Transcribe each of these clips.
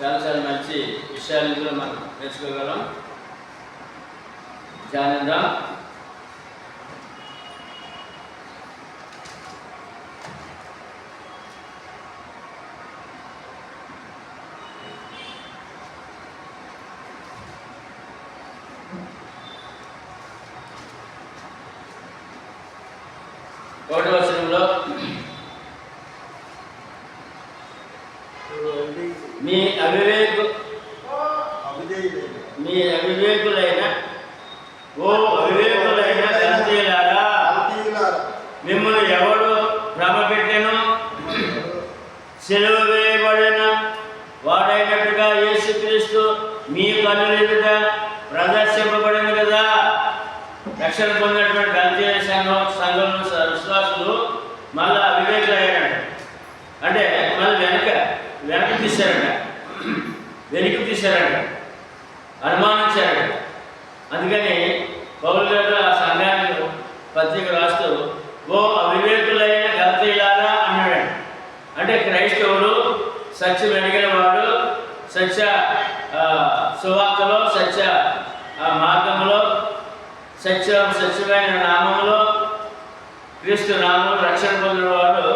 చాలా చాలా మంచి విషయాలు ఇందులో మనం నేర్చుకోగలం. ధ్యానంగా ఒకటో వచనంలో మీ అవివేకులైన గల్తీయులారా, మిమ్మల్ని ఎవడు భ్రమ పెట్టెను? సిలువ వేయబడిన వాడైనట్టుగా యేసుక్రీస్తు మీ కన్నుల ఎదుట ప్రదర్శింపబడింది కదా. రక్షణ పొందినటువంటి గల్తీయ సంఘంలో విశ్వాసులు మళ్ళా అవివేకులు అయ్యారంట. అంటే మళ్ళీ వెనక్కి తీశారంట, అనుమానించారంట. అందుకని పౌలు గారు ఆ సంఘాన్ని పత్రిక రాస్తూ ఓ అవివేకులైన గల్తీయులారా అన్నాడంట. అంటే క్రైస్తవుడు సత్యం ఎదిగిన వాడు, సత్య సువార్తలో, సత్య మార్గంలో, సత్యమైన నామంలో, క్రీస్తు నామం రక్షణ పొందిన వాడు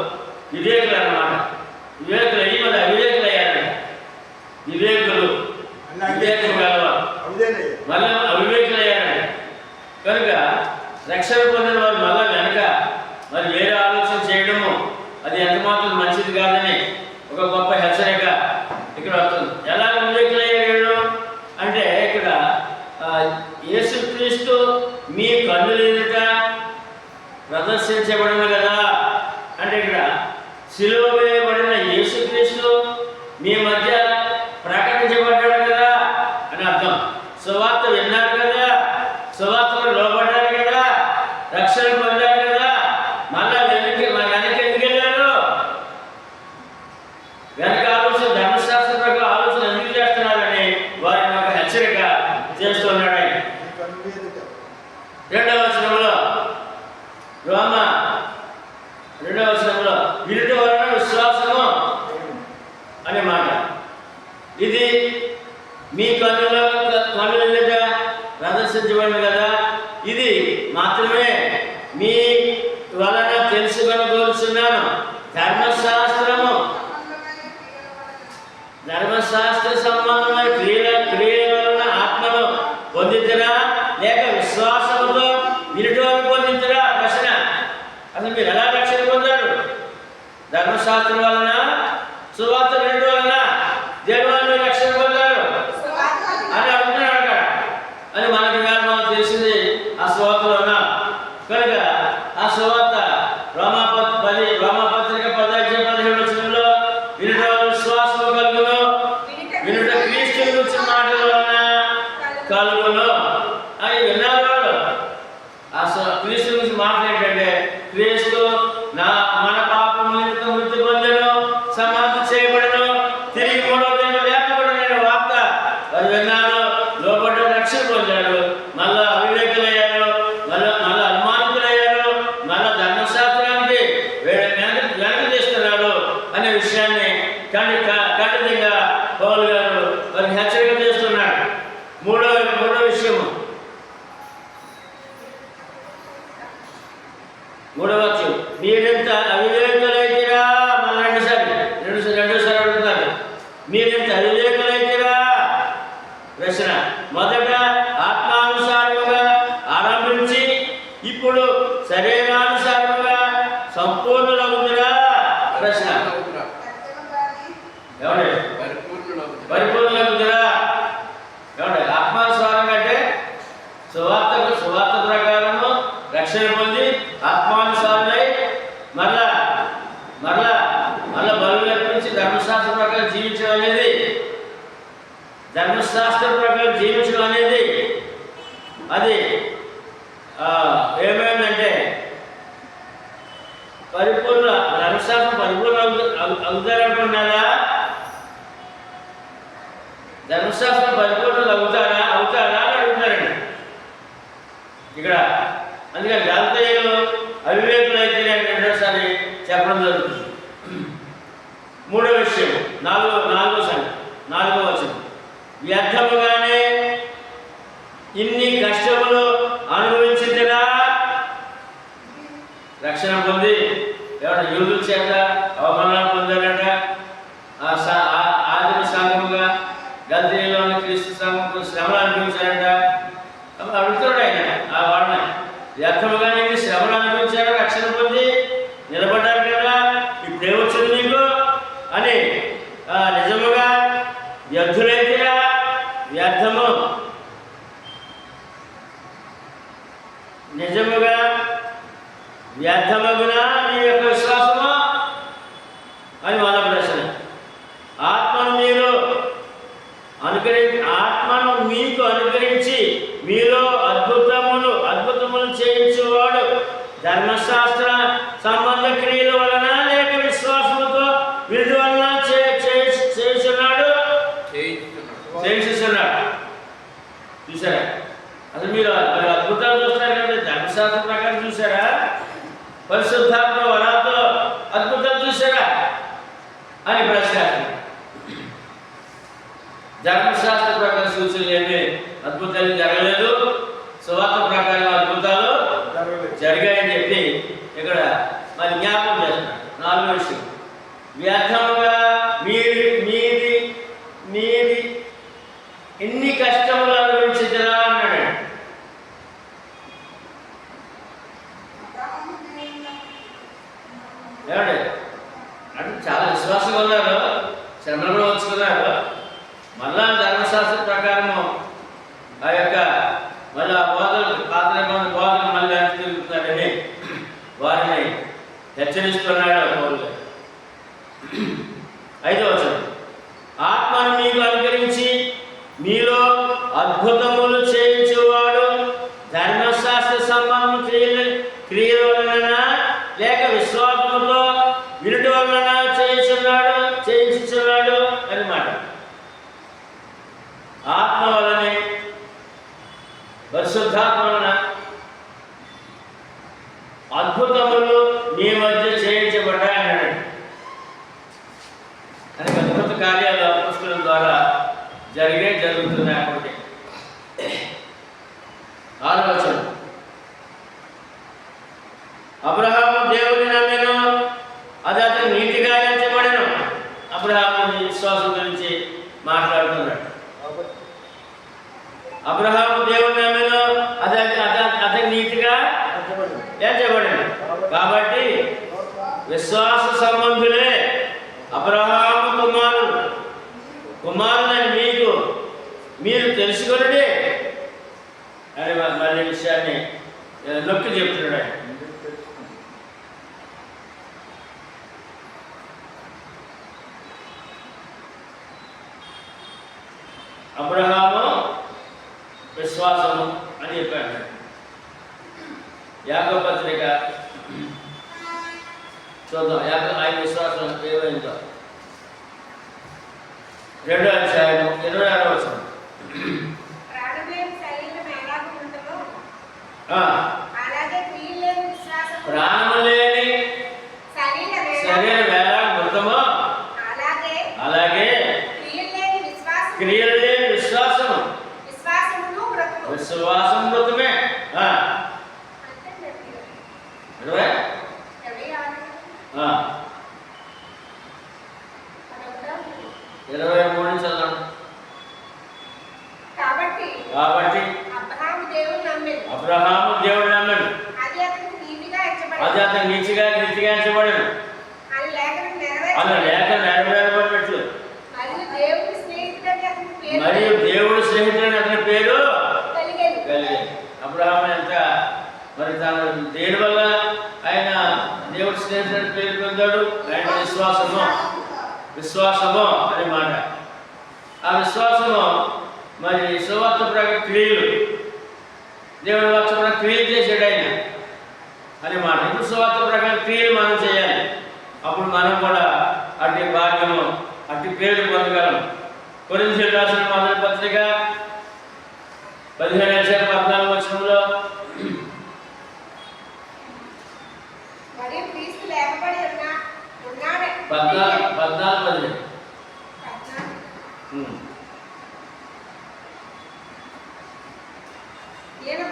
వివేకులు అన్నమాట. వివేకులు అయ్యి మరి అవివేకులు అయ్యారంట. వివేకులు వివేకం గలవారు మళ్ళీ అవివేకులు అయ్యారంట. కనుక రక్షణ పొందిన వారు మళ్ళీ వెనక మరి వేరే ఆలోచన చేయడము అది ఎంత మాత్రం మంచిది కాదని ఒక గొప్ప హెచ్చరిక ఇక్కడ వస్తుంది. ఎలా వివేకులు అయ్యాడు అంటే ఇక్కడ యేసుక్రీస్తు మీ కన్నుల ఎదుట ప్రదర్శించబడింది కదా. అంటే ఇక్కడ సిలువ వేయబడిన యేసుక్రీస్తు మీ మధ్య ప్రకటించబడ్డాడు కదా అని అర్థం. సువార్త విన్నారు కదా, సువార్తలో లోబడ్డారు కదా, రక్షణ పొందారు కదా. మళ్ళా వెనక్కి ఎందుకు వెళ్ళారు? వెనక ఆలోచన, ధర్మశాస్త్ర ప్రకారం ఆలోచన ఎందుకు చేస్తున్నారని వారిని ఒక హెచ్చరిక చేస్తున్నాడు ఆయన. రెండవ వచనంలో వినుట వలన విశ్వాసము అనే మాట. ఇది మీ కన్నుల ఎదుట ప్రదర్శించబడింది కదా. ఇది మాత్రమే మీ వలన తెలుసుకొనగోరుచున్నాను. ధర్మశాస్త్ర సంబంధమైన క్రియల వలన ఆత్మను పొందితరా లేక విశ్వాసంతో వినుటను పొందితరా? ప్రశ్న. అసలు మీరు ఎలా రక్షణ పొందారు? ధర్మశాస్త్రం వలన, సువార్త వినుట వలన, దేని వలన మీరు రక్షణ పొందారు అని అడుగుతున్నాడు అక్కడ. అని మనకి మనం తెలిసింది ఆ సువార్తలో ఉన్నాం. కనుక ఆ సువార్త రోమాపత్రిక 10:17 వచనంలో వినుట విశ్వాసము కలుగును, వినుట క్రీస్తు గురించి మాటల వలన కలుగును అని విన్నారు వాళ్ళు. ఆ క్రీస్తు గురించి మాట ఏంటంటే క్రీస్తు మన పాపం నిమిత్తం మృతి పొందెను, సమాధి చేయబడను, తిరిగి మూడవ దినం లేపబడననే వార్త అది విన్నారు. లోపల రక్షణ పొందారు. మళ్ళా అవివేకులయ్యారు, మళ్ళా అనుమానితులయ్యారు, మళ్ళా ధర్మశాస్త్రానికి వెనక చేస్తున్నారు అనే విషయాన్ని ఖండితంగా పౌలు గారు వారికి హెచ్చరిక చేస్తున్నాడు. మూడో విషయము, మూడవ వాక్యం, మీరెంత అవివేకులైతేరా. మళ్ళీ రెండోసారి అడుగుతున్నారు, మీరెంత అవివేకులైతేరా? ప్రశ్న. మొదట ఆత్మానుసారముగా ఆరంభించి ఇప్పుడు శరీరానుసారముగా సంపూర్ణులవుతురా? ప్రశ్న. ఏమండి పరిపూర్ణులవుతురా? ఏమండి ఆత్మానుసారంగా అంటే సువార్త ప్రకారము రక్షణ పొంది ఆత్మానుసారులై మళ్ళా బలులు అర్పించి ధర్మశాస్త్ర ప్రకారం జీవించడం అనేది అది ఏమైందంటే పరిపూర్ణ ధర్మశాస్త్రం పరిపూర్ణ అవుతారనుకున్నారా? ధర్మశాస్త్రం పరిపూర్ణలు అవుతారా అని అడుగుతారండి ఇక్కడ. అందుకని గల్తీయులు అవివేకులైతే రెండోసారి చెప్పడం జరుగుతుంది. మూడో విషయం, నాలుగో సంగతి, 4వ వచనం. వ్యర్థముగానే ఇన్ని కష్టములు అనుభవించితిరా. రక్షణ పొంది ఎవరు యూదుల చేత అవమానాలు పొందారట. ఆదిమ సంఘముగా గల్తీలోని క్రీస్తు సంఘం శ్రమలు అనుభవించారట. అడుగుతాడు ఆయన ఆ వాళ్ళని, వ్యర్థముగానే ఇన్ని శ్రమలు అనుభవించారు, రక్షణ పొంది నిలబడ్డారు కదా, ఇప్పుడు ఏమొచ్చింది మీకు అని. నిజముగా వ్యర్థులైతేరా, వ్యర్థము నిజముగా వ్యర్థమగునా నీ యొక్క విశ్వాసము అని వాళ్ళ ప్రశ్న. ఆత్మను మీకు అనుకరించి మీలో అద్భుతములు చేయించేవాడు ధర్మశాస్త్ర సంబంధ క్రియల వలన లేక విశ్వాసముతో వీటి వలన చేస్తున్నాడు. చూసారా? అసలు మీరు అద్భుతాలు చూస్తారు కదా, ధర్మశాస్త్ర ప్రకారం చూసారా? పరిశుద్ధాత్మ వరాలతో అద్భుతాలు చూసారా అని ప్రశ్న. ధర్మశాస్త్ర ప్రకారం సూచనలు ఏమి అద్భుతాలు జరగలేదు, సువార్త ప్రకారం అద్భుతాలు జరిగాయని చెప్పి ఇక్కడ మరి జ్ఞాపకం చేస్తున్నారు. 4వ విషయం, వ్యర్థముగా మీది ఎన్ని కష్టములు అనుభవించరా అన్నాడు. ఏమండి అంటే చాలా విశ్వాసంగా ఉన్నారు, శ్రమలు కూడా వచ్చుకున్నారు. మళ్ళా ధర్మశాస్త్ర ప్రకారము ఆ యొక్క మళ్ళీ ఆ బోధలు పాత బోధలు మళ్ళీ తిరుగుతున్నారని వారిని హెచ్చరిస్తున్నాడు పౌలు. 5వ వచనం, ఆత్మను మీకు అనుకరించి మీలో అద్భుతములు చేయించేవాడు ధర్మశాస్త్ర సంబంధం క్రియల వలన లేక విశ్వాసముతో వినుట వలన చేయించున్నాడు అని మాట. ఆత్మ వలనే, పరిశుద్ధాత్మ వలన అద్భుతములు మీ మధ్య చేయించబడ్డాయన్నాడు. అని అద్భుత కార్యాలు అపోస్తలుల ద్వారా జరుగుతున్నాయి. అప్పటికే 6వ వచనం, అబ్రహాము దేవుని నమ్మెను, అది అతను నీతిగా ఎంచబడెను. అబ్రహాము విశ్వాసం గురించి మాట్లాడుతున్నాడు. అబ్రహాము దేవుని నమ్మెను, అది అతని నీతిగా ఎంచబడెను. కాబట్టి విశ్వాస సంబంధులే అబ్రహాము కుమారులని మీరు తెలుసుకొనుడే అని మళ్ళీ విషయాన్ని నొక్కి చెప్తున్నాడు ఆయన. అబ్రహాము విశ్వాసము అని చెప్పాడు. యాకోబు పత్రిక చూద్దాం, ఆయన విశ్వాసం ఏమైందో. 2వ అధ్యాయం 26వ వచనం, ప్రాణము లేని శరీరం ఎలా మృతమో అలాగే క్రియలు లేని విశ్వాసం మృతమే. 23 చదవండి. కాబట్టి అబ్రహాము దేవుడు నమ్మాడు, అది అతను నీతిగా ఎంచబడెను. అలా లేఖ నెరవేరబడినట్లు మరియు దేవుడు స్నేహితుడని అతని పేరు కలిగేది. అబ్రహాము ఎంత మరి తాను దేని వల్ల ఆయన దేవుడు స్నేహితుడని పేరు పొందాడు? ఆయన విశ్వాసము అనే మాట. ఆ విశ్వాసము మరి సువార్త ప్రకారం క్రియలు, దేవుడి వాక్య క్రియలు చేసాడు ఆయన అనే మాట. ఇప్పుడు సువార్త ప్రకారం క్రియలు మనం చేయాలి, అప్పుడు మనం కూడా అట్టి భాగ్యము అట్టి పేరు పొందగలం. కొరింథీయులకు రాసిన మొదటి పత్రిక 15:14 వచనంలో,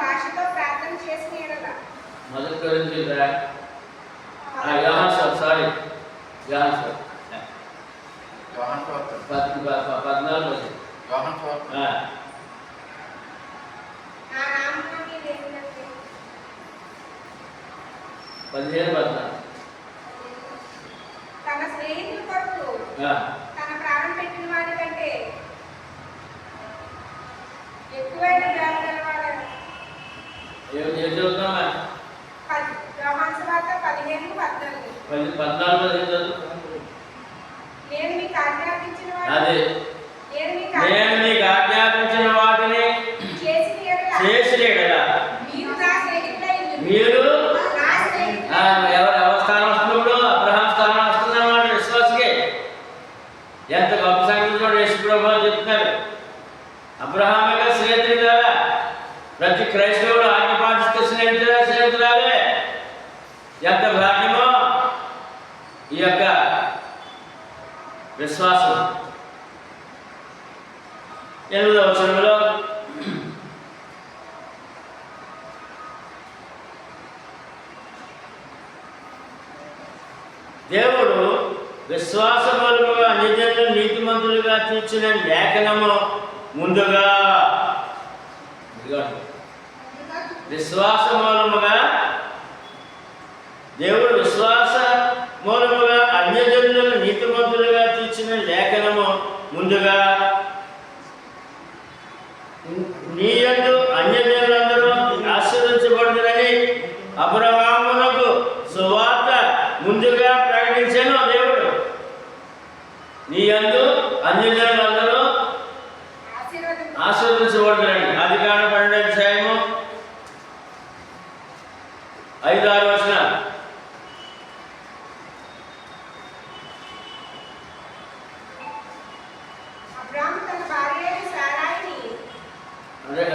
భాషతో ప్రార్థన చేసిన ఎడల మొదటి కొరింథీయుల యోహాను సారీ యోహాను 14 తన స్నేహితుల కొరకు తన ప్రాణం పెట్టిన వాడి కంటే ఎక్కువైన జాలి గలవాడని. యోహాను సువార్త 15:14. నేను మీకు ఆజ్ఞాపించిన వాటిని చేసిన ఎడల మీరు ఎవరి స్థానం వస్తున్నప్పుడు అబ్రహాం స్థానం వస్తుందన్నమాట. విశ్వాసకే ఎంత గొప్ప సంగతి యేసు ప్రభువు చెప్తున్నారు. అబ్రహామే స్నేహితుడు కదా, ప్రతి క్రైస్తవుడు ఆజ్ఞ పాటిస్తే స్నేహితురాలే. ఎంత భాగ్యమో ఈ యొక్క విశ్వాసం. 8వ వచనంలో దేవుడు విశ్వాస మూలముగా అన్యజనులను నీతిమంతులుగా తీర్చిన లేఖనము ముందుగా విశ్వాస మూలముగా దేవుడు విశ్వాస మూలముగా అన్యజనులను నీతిమంతులుగా తీర్చిన లేఖనము ముందుగా నీ యందు అన్యజనులందరూ ఆశీర్వదించబడుతుందని అబ్రహామునకు సువార్త ముందుగా ప్రకటించాను దేవుడు. నీ యందు అన్యజనులందరూ ఆశీర్వదించబడుతుందని. ఆదికాండం 12:5-6 వచనాలు.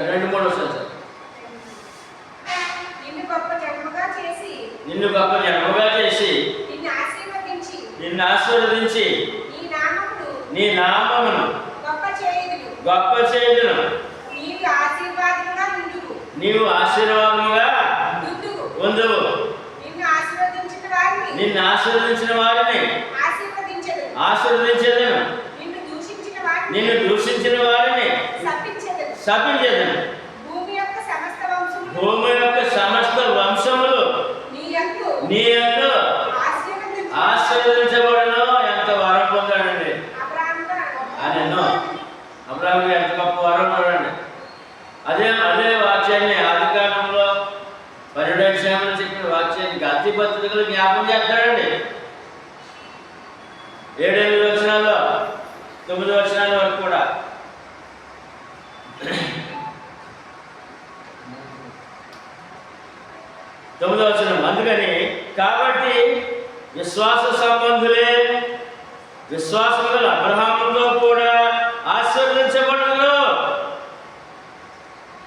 రెండు మూడు వచనాలు సార్. నిన్ను గొప్ప జన్మగా చేసి నిన్ను ఆశీర్వదించి నీ నామమును గొప్ప చేయుదును. నీవు ఆశీర్వాదముగా ఉందువు. నిన్ను ఆశీర్వదించిన వారిని ఆశీర్వదించేదను. నిన్ను దూషించిన వారిని శపించేదను. భూమి యొక్క సమస్త వంశములు నీ యందు ఆశీర్వదించబడును. ఎంత వరం పొందాడండి ఆయన. అబ్రాహాము ఎంత గొప్ప వరం పొందండి. అదే వాక్యాన్ని ఆదికాండంలో 12వ అధ్యాయంలో చెప్పిన వాక్యాన్ని గద్ది పత్రికలు జ్ఞాపకం చేస్తాడండి. 7-8 వచనాల్లో 9 వచనాల వరకు కూడా. తొమ్మిదవ వచనం. అందుకని కాబట్టి విశ్వాస సంబంధులే విశ్వాసముల అబ్రహాముతో కూడా ఆశీర్వదించబడును.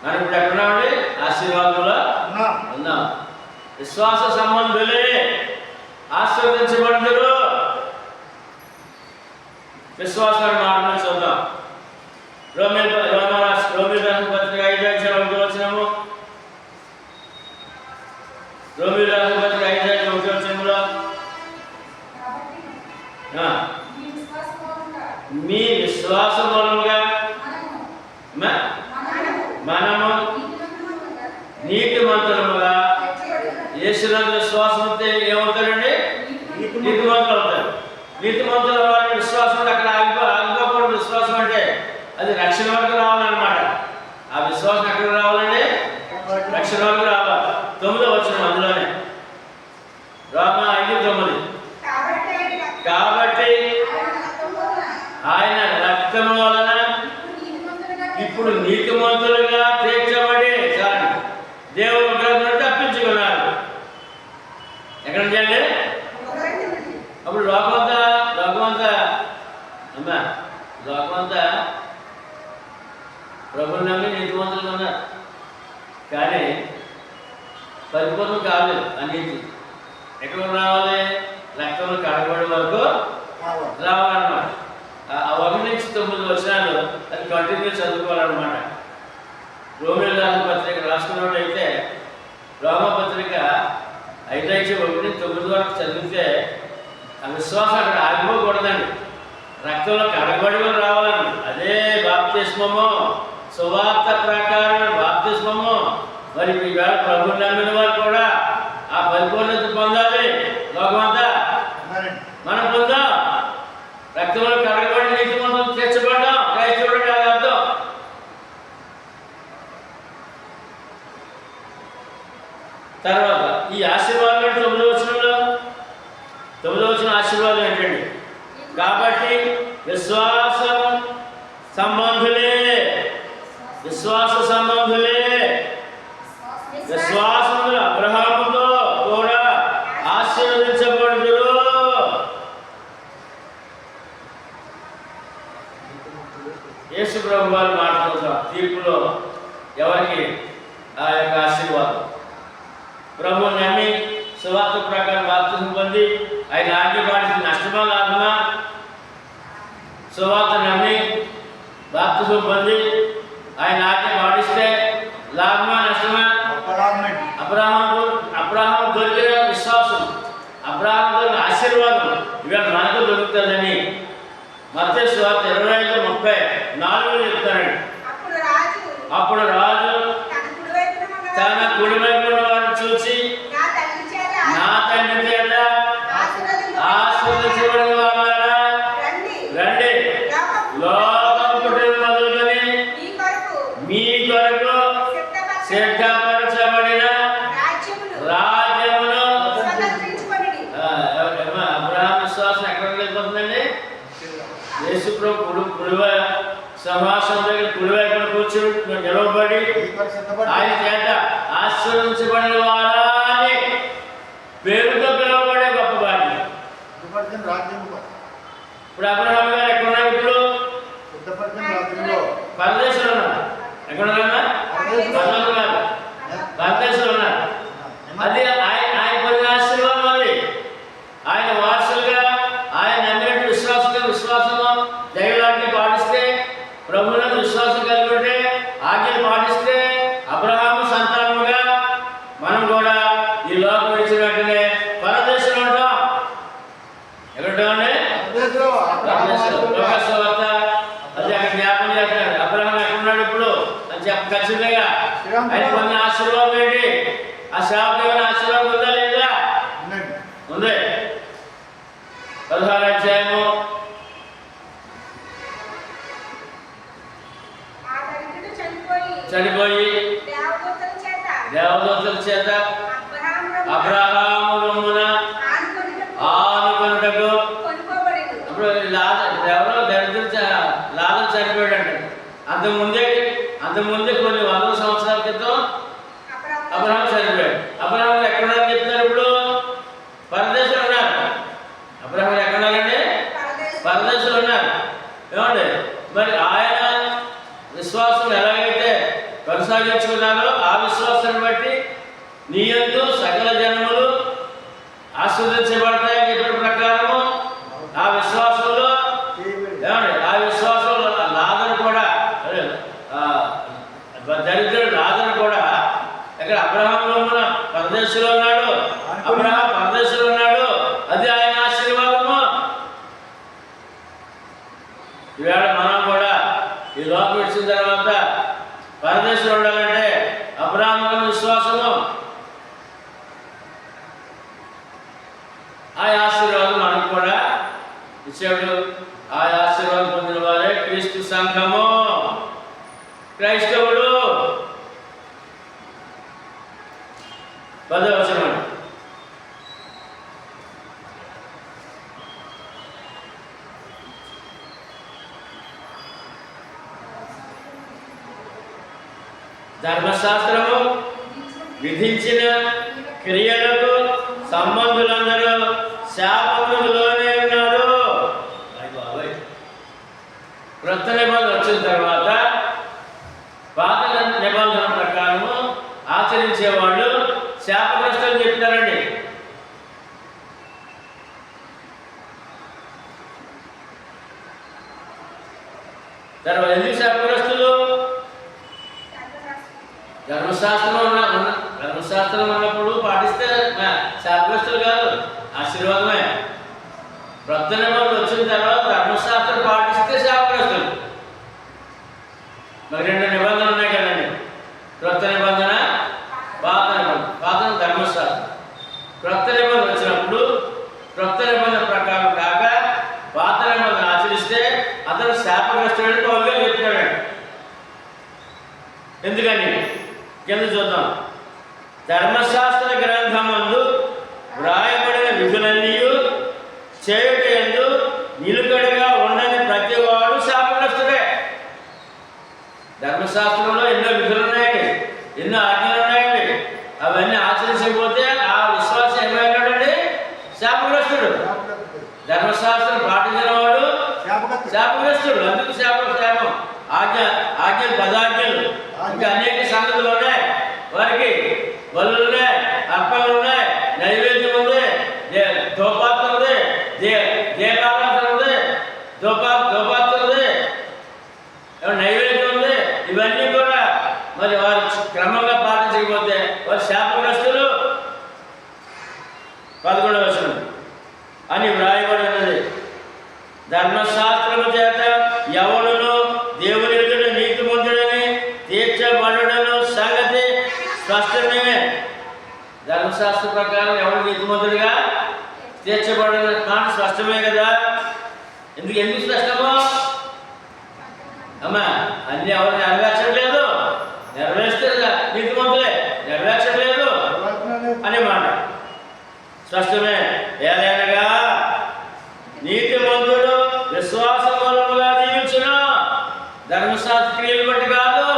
మనం ఇప్పుడు ఎక్కడున్నామండి? ఆశీర్వాదంలో ఉన్నాం. విశ్వాస సంబంధులే ఆశీర్వదించబడును. విశ్వాసాన్ని మాటలు చూద్దాం. రోమిల్ పత్రిక 5:1 వచనము. రోమిల్ పత్రిక 5:1 వచనములో మీ విశ్వాస మూలముగా మనము నీతిమంతులముగా యేసునందు విశ్వాసం ఉంటే ఏమవుతారండి? నీతిమంతులు అవుతారు. నీతిమంతుల వారి విశ్వాసం అక్కడ ఆగిపోకూడదు. విశ్వాసం అంటే అది రక్షణ వరకు రావాలన్నమాట. ఆ విశ్వాసం ఎక్కడ రావాలండి? రక్షణ వరకు రావాలి. 9వ వచనం అందులోనే రోమా 5:9. కాబట్టి ఆయన రక్తము వలన ఇప్పుడు నీతిమంతులుగా తీర్చబడి దేవుడు ఉగ్రతను తప్పించుకున్నారు. ఎక్కడ నుంచండి? అప్పుడు లోకమంతా ప్రభుని నమ్మి నీతిమంతులుగా ఉన్నారు. కానీ పరిపూర్ణం కాలేదు అన్నిటి. ఎక్కడ రావాలి? రక్తంలో కడగబడి వరకు రావాలన్నమాట. 1 నుంచి 9 వచనాలు అది కంటిన్యూ చదువుకోవాలన్నమాట. రోమియోల రాసిన పత్రిక రాసుకున్నట్టయితే రోమపత్రిక 5:1-9 వరకు చదివితే ఆ విశ్వాసం అక్కడ ఆగిపోకూడదండి. రక్తంలో కడగబడి రావాలండి. అదే బాప్తిస్మము, సువార్త ప్రకారం బాప్తిస్మము. మరి ఈవేళ ప్రభువు నమ్మిన వారు కూడా ఆ పరిపూర్ణత పొందాలి. లోకమంతా మనం పొందాం. రక్తంలో కడగబడి నీతిమంతులు తీర్చబడ్డాం. క్రైస్తవుడు కాదు అర్థం. తర్వాత ఈ ఆశీర్వాదం 9వ వచనం ఆశీర్వాదం ఏంటండి? కాబట్టి విశ్వాస సంబంధులే విశ్వాసములు అబ్రహాముతో కూడా ఆశీర్వదించబడుదురు. యేసు ప్రభు వారు మాట్లాడుతున్నారు తీర్పులో ఎవరికి ఆ యొక్క ఆశీర్వాదం. ప్రభు నమ్మి సువార్త ప్రకారం బాప్తిసం పొంది ఆయన ఆజ్ఞ పాటించిన నష్టమా లాభమా? సువార్త నమ్మి బాప్తిసం పొంది ఆయన ఆజ్ఞ పాటిస్తే లాభమా నష్టమా? అబ్రహాము దొరికిన విశ్వాసం, అబ్రహాము దొరికిన ఆశీర్వాదం ఇవాళ మనకు దొరుకుతుందని మత్తయి సువార్త 25:34 చెప్తారండి. అప్పుడు రాజు తన కుడివైపున వారిని చూసి నా తండ్రి చేత ఆశీర్వదించబడిన వారారా రండి, లోకం పుట్టిన మొదలుకొని మీ కొరకు సిద్ధపరచబడిన రాజ్యమును. అబ్రహాం విశ్వాసం ఎక్కడ వెళ్ళిపోతుందండి? యేసు ప్రభు కుడివై సింహాసనం దగ్గర కుడివైపున కూర్చొని నిలవబడి ఆయన చేత ఆశీర్వదించబడిన వారా అని పేరుతో పిలువబడే గొప్ప భాగ్యం. ఇప్పుడు అబ్రహాం గారు ఎక్కడున్నారు? ఇప్పుడు పరదేశంలో ఉన్నారు. ఎక్కడున్నారన్నా? పరదేశంలో ఉన్నారు. అది ఆయన పొందిన ఆశీర్వాదం. అది ఆయన వారసులుగా ఆయన నమ్మినట్టు విశ్వాసము దైవాన్ని పాటిస్తే, ప్రభువులకు విశ్వాసం కలిగి ఉంటే, ఆజ్ఞలు పాటిస్తే అబ్రహాము సంతానముగా మనం కూడా ఈ లోకం ఇచ్చిన వెంటనే పరదేశంలో ఉంటాం. ఎక్కడుంటామండి? లోకస్వార్త అది అక్కడ జ్ఞాపకం చేస్తున్నాడు. అబ్రహాం ఎక్కడున్నాడు ఇప్పుడు అని ఖచ్చితంగా ఆయన పొందిన ఆశీర్వాదం ఏంటి? ఆ సేవకుని ఆశీర్వాదం ఉందా లేదా? ఉంది. 16వ అధ్యాయము చనిపోయి దేవదూతల చేత అబ్రహాము రొమ్మున ఆనుకొనుటకు. అప్పుడు ఎవరో దరిద్రుడు లాజరు చనిపోయాడు. అంతకుముందే కొన్ని 100 సంవత్సరాల క్రితం అబ్రహాం చనిపోయాడు. అబ్రహాం ఎక్కడున్నారు చెప్తారు? ఇప్పుడు పరదేశంలో ఉన్నారు. అబ్రహాం ఎక్కడున్నారండి? పరదేశంలో ఉన్నారు. ఏమండి? మరి ఆయన విశ్వాసం ఎలాగైతే కొనసాగించుకున్నారో ఆ విశ్వాసాన్ని బట్టి నీ యందు సకల జనములు ఆశీర్వదించబడతాయని చెప్పిన ప్రకారము ఆ విశ్వాసంలో ఏమండి? ఆ విశ్వాసంలో లాజరు కూడా దరిద్రుడు లాజరు కూడా ఇక్కడ అబ్రహాంలో ఉన్న పరదేశంలో ఉన్నాడు. అబ్రహాం పరదేశంలో ఉన్నాడు. అది ఆయన ఆశీర్వాదము. ఈవేళ మనం కూడా ఈ లోకం ఇచ్చిన తర్వాత పరదేశంలో ఉండాలంటే అబ్రహాము విశ్వాసము, ఆ ఆశీర్వాదం మనకు కూడా ఇచ్చాడు. ఆ ఆశీర్వాదం పొందిన వారే క్రీస్తు సంఘము, క్రైస్తవుడు. 10వ వచనం ధర్మశాస్త్రము విధించిన క్రియలకు సంబంధులందరూ శాపములోనే ఉన్నారు. క్రొత్త నిబంధన వచ్చిన తర్వాత పాత నిబంధన ప్రకారము ఆచరించేవాళ్ళు శాపగ్రస్తులు చెప్తారండి. తర్వాత ఎందుకు శాపగ్రస్తులు? ధర్మశాస్త్రం ధర్మశాస్త్రం ఉన్నప్పుడు పాటిస్తే శాపగ్రస్తులు కాదు, ఆశీర్వాదమే. కొత్త నిబంధన వచ్చిన తర్వాత ధర్మశాస్త్రం పాటిస్తే శాపగ్రస్తులు. మరి రెండు నిబంధనలు ఉన్నాయి కదండి, కొత్త నిబంధన, పాత నిబంధన. పాత ధర్మశాస్త్రం. కొత్త నిబంధన వచ్చినప్పుడు కొత్త నిబంధన ప్రకారం కాక పాత నిబంధన ఆచరిస్తే అతను శాపగ్రస్తుడని పౌలుగా చెప్తున్నాడు. ఎందుకని కింద చూద్దాం. ధర్మశాస్త్ర గ్రంథమందు వ్రాయబడిన విధులన్నీ చేయుట యందు నిలుకడగా ఉండని ప్రతివాడు శాపగ్రస్తుడే. ధర్మశాస్త్రంలో ఎన్నో విధులు ఉన్నాయండి, ఎన్నో ఆజ్ఞలు ఉన్నాయండి. అవన్నీ ఆచరించకపోతే ఆ విశ్వాసం ఏమైనాడండి? శాపగ్రస్తుడు. ధర్మశాస్త్రం పాటించిన వాడు శాపగ్రస్తుడు. అందుకు శాపం ఆజ్ఞలు, పదాజ్ఞలు, ఇంకా అనేక సంగతులు ఉన్నాయి. వారికి బలులు ఉన్నాయి, అర్పణలు ఉన్నాయి, నైవేద్యం ఉంది, ధూపాత్ర ఉంది, దీపారాధన ఉంది, ధూపాత్ర ఉంది, నైవేద్యం ఉంది. ఇవన్నీ కూడా మరి వారు క్రమంగా పాటించకపోతే వారు శాపగ్రస్తులు. 11వ వచనం అని వ్రాయబడి ఉన్నది. ధర్మశాస్త్రము చేత ఎవడును దేవుని ఎదుట నీతిమంతుడని తీర్చబడను సంగతి స్పష్టమే. ధర్మశాస్త్ర ప్రకారం ఎవడు నీతిమంతుడిగా తీర్చబడను మాట స్పష్టమే కదా. ఎందుకు స్పష్టమో? అమ్మా, అన్ని ఎవరు నెరవేర్చట్లేదు, నెరవేర్స్తే నీతిమంతులే, నెరవేర్చట్లేదు అనే మాట స్పష్టమే. ఏదైనగా నీతిమంతుడు విశ్వాస మూలముగా జీవించును, ధర్మశాస్త్ర క్రియలు బట్టి కాదు.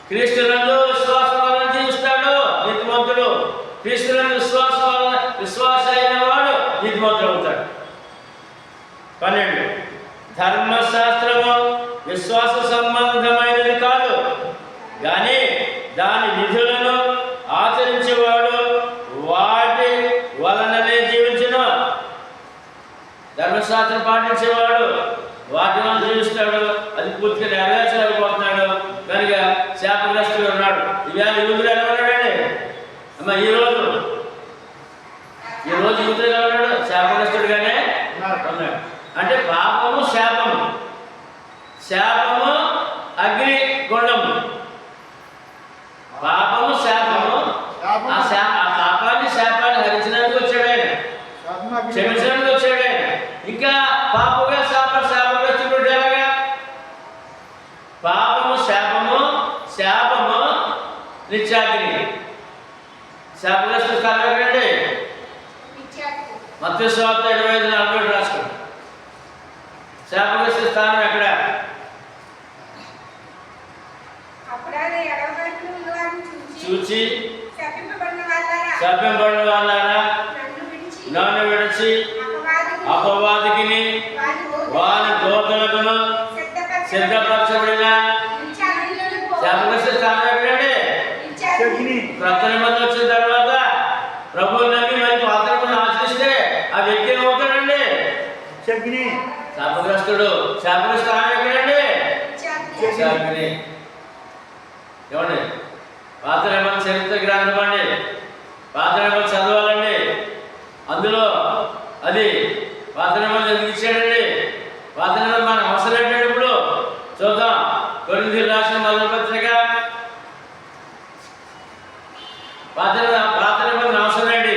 క్రీస్తునందు విశ్వాసం వలన జీవిస్తాడు నీతిమంతుడు. క్రీస్తునందు విశ్వాస అయిన వాడు నీతిమంతుడు అవుతాడు. 12 ధర్మశాస్త్రము విశ్వాస సంబంధమైనది కాదు, కానీ దాని విధులను ఆచరించేవాడు వాటి వలననే జీవించును. ధర్మశాస్త్రం పాటించేవాడు వాటి వలన జీవిస్తాడు, అది పూర్తిగా నెరవేర్చలేకపోతున్నాడు, కనుక శాపగ్రస్తుడు ఉన్నాడు. ఇవాళ యూదులు ఎలా ఉన్నాడండి? అమ్మ, ఈరోజు యూదులు ఎలా ఉన్నాడు? శాపగ్రస్తుడుగానే ఉన్నాడు. అంటే పాపము శాపము, శాపము అగ్ని గుండము. పాపము శాపము, ఆ పాపాన్ని శాపాన్ని హరించడానికి వచ్చాడు ఆయన, క్షమించడానికి వచ్చాడు ఆయన. ఇంకా పాపగా శాపగ్రస్తుడు ఎలాగా? పాపము శాపము, శాపము నిత్యాగ్ని. శాపగ్రస్తుడు స్థానం ఎక్కడండి? మత్తయి సువార్త 25:40 రాసుకోండి. శాపగ్రస్తుడి స్థానం ఎక్కడ? చూచి శపింపబడిన వాళ్ళారా, నన్ను విడిచి అపవాదికిని వారి దోతలకును సిద్ధపరచబడిన. శాపగ్రస్తుడి స్థానం ఎక్కడండి? క్రొత్త నిబంధన వచ్చిన తర్వాత ప్రభువు నమ్మి మరి పాత నిబంధన ఆచరిస్తే ఆ వ్యక్తి ఏమవుతాడండి? శాపగ్రస్తుడు. శాపగ్రస్తుడి స్థానం ఎక్కడండి? అగ్ని. ఏమండి? పాత నిబంధన చరిత్ర గ్రంథం అండి, పాత నిబంధన చదవాలండి. అందులో అది పాత నిబంధన ఎందుకు ఇచ్చాడండి? పాత నిబంధన మనకు అవసరం ఏంటంటే ఇప్పుడు చూద్దాం. కొరింథీయులకు రాసిన మొదటి పత్రిక, పాత నిబంధన అవసరం ఏంటి?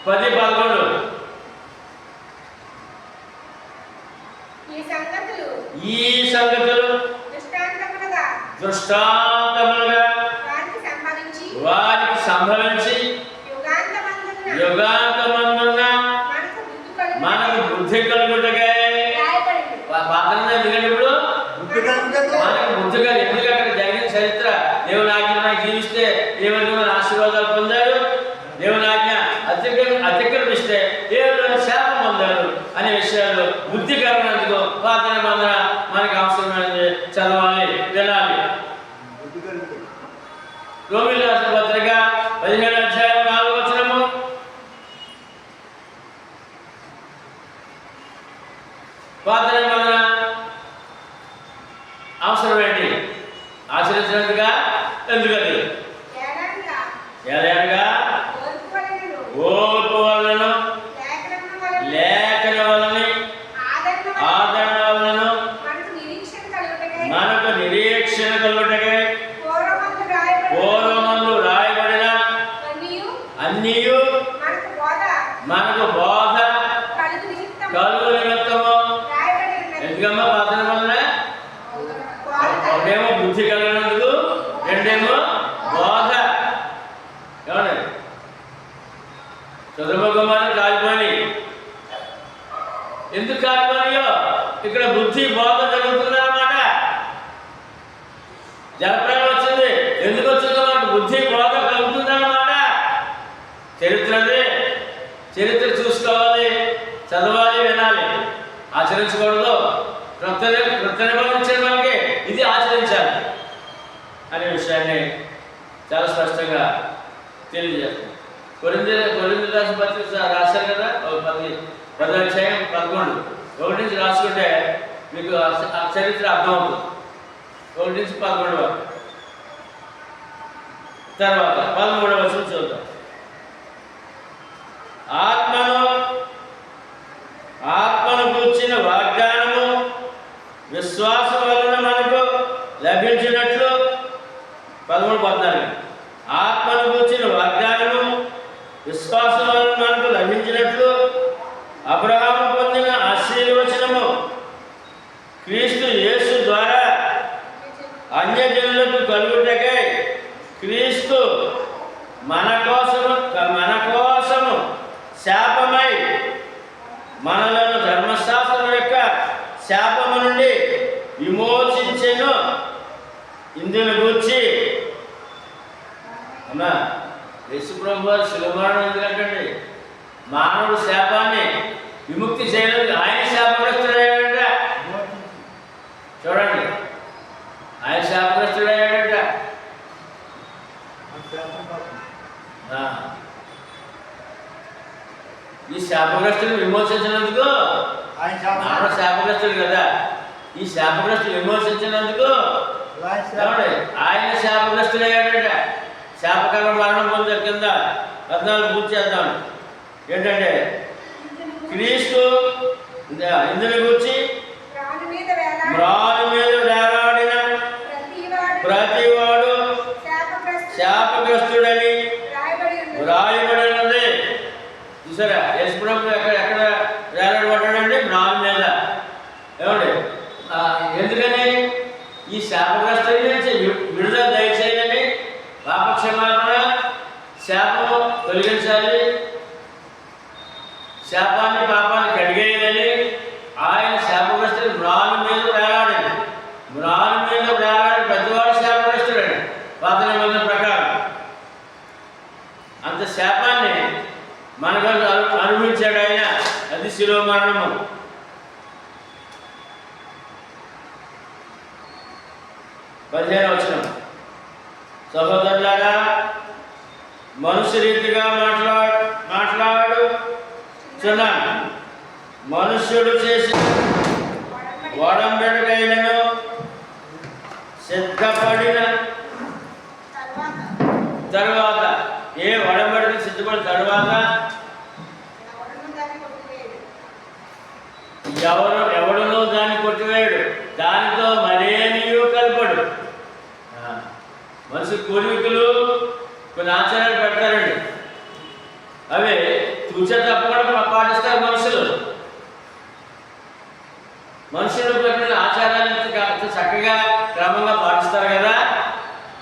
10:11 ఈ సంగతులు దృష్టాంతములుగా వారికి సంభవించి యుగాంతమందున మనకు బుద్ధి కలుగుటగా. పాత్రలో ఎందుకంటే ఇప్పుడు మనకు బుద్ధి కలిగి, ఎందుకంటే అక్కడ జరిగిన చరిత్ర దేవుని ఆజ్ఞ జీవిస్తే ఏ విధమైన ఆశీర్వాదాలు పొందారు, దేవుని ఆజ్ఞ అతిక్రమిస్తే ఏ విధమైన శాపం పొందారు అనే విషయాలు బుద్ధి కలిగినందుకు పాత నిబంధన మనకు అవసరమైనది చదవాలి, వినాలి. రోమీయులకు రాసిన పత్రిక 17:4 వచనము. పాత నిబంధన అవసరం ఏంటి? ఆచరించినట్టుగా ఎందుకని? ఏదైనా ఓర్పు వలన లేఖన వలన ఆదరణ వలన మనకు నిరీక్షణ కలుగుటకై పూర్వమందు రాయబడిన అన్నీయు మనకు బోధ కలుగు నిమిత్తము. ఎందుకమ్మా పాత్ర వలన? ఒకటేమో బుద్ధి కలిగినందుకు, రెండేమో బోధ. ఏమండి? చదువుకోమని కాలిపోయి ఎందుకు కాలిపోయో ఇక్కడ బుద్ధి బోధ జరుగుతుందన్నమాట. జలప్రలయం వచ్చింది, ఎందుకు వచ్చిందో మనకు బుద్ధి బోధ కలుగుతుందన్నమాట. చరిత్రది, చరిత్ర చూసుకోవాలి, చదవాలి, వినాలి. ఆచరించకూడదు. క్రొత్త నిబంధించిన మనకి ఇది ఆచరించాలి అనే విషయాన్ని చాలా స్పష్టంగా తెలియజేస్తుంది. కొరింథీ రాసిన పత్రిక రాశారు కదా, 10వ అధ్యాయం 11 1 నుంచి రాసుకుంటే మీకు ఆ చరిత్ర అర్థమవుతుంది. 1 నుంచి 11 వరకు. తర్వాత 13వ వచనం చూద్దాం. ఆత్మను కూర్చిన వాగ్దానము విశ్వాసం వలన మనకు లభించినట్లు 13-14 ఆత్మను కూర్చిన వాగ్దానము విశ్వాసం వలన మనకు లభించినట్లు అబ్రహాము పొందిన ఆశీర్వచనము క్రీస్తు యేసు ద్వారా అన్యజనులకు కలుగుటకై క్రీస్తు మన కోసము శాపమై మనలను ధర్మశాస్త్రం యొక్క శాపము నుండి విమోచించెను. ఇందును గూర్చి అమ్మా యేసుప్రభు వారు శిలువమరణం ఎందుకంటే మానవుడు శాపాన్ని విముక్తి చేయలేదు. ఆయన శాపగ్రస్తుడయ్యాడట. చూడండి, ఆయన శాపగ్రస్తుడయ్యాడట. ఈ శాపగ్రస్తుని విమోచించినందుకు, మానవ శాపగ్రస్తుడు కదా, ఈ శాపగ్రస్తుని విమోచించినందుకు ఆయన శాపగ్రస్తుడయ్యాడట. శాపకాలం మరణం పొందే కింద 14 పూర్తి చేద్దాం. ఏంటంటే క్రీస్తు ఇందుని గురించి మ్రాను మీద వేలాడిన ప్రతివాడు శాపగ్రస్తుడని వ్రాయబడినది. చూసారా, యేసుప్రభు ఎక్కడ వేలాడబడ్డాడంటే మ్రాను మీద. ఏమండి? ఎందుకని? ఈ శాపగ్రస్తుడి నుంచి విడుదల దయచేయాలని, పాపక్షమాపణ, శాపము తొలగించాలి, శాపాన్ని పాపాన్ని కడిగేయాలని ఆయన శాపగ్రస్తుడు మ్రాను మీద వేలాడండి. మ్రాను మీద వేలాడి ప్రతివాడు శాపగ్రస్తుడండి పాత నిబంధన ప్రకారం. అంత శాపాన్ని మనకు అనుభవించాడు ఆయన. అది శిలువ మరణము. పదిహేను వచనం. సహోదరులారా, మనుష్య రీతిగా మాట్లాడుచున్నాను. మనుష్యుడు చేసి ఒడంబడికైనను సిద్ధపడిన తర్వాత, ఏ ఒడంబడికి సిద్ధపడిన తర్వాత ఎవడునో దాన్ని కొట్టివేయడు, దానితో మరేమీయూ కలపడు. మనుషులు పూర్వీకులు కొన్ని ఆచారాలు పెడతారండి. అవి చూసే తప్పకుండా పాటిస్తారు మనుషులు పెట్టిన ఆచారాలు చక్కగా క్రమంగా పాటిస్తారు కదా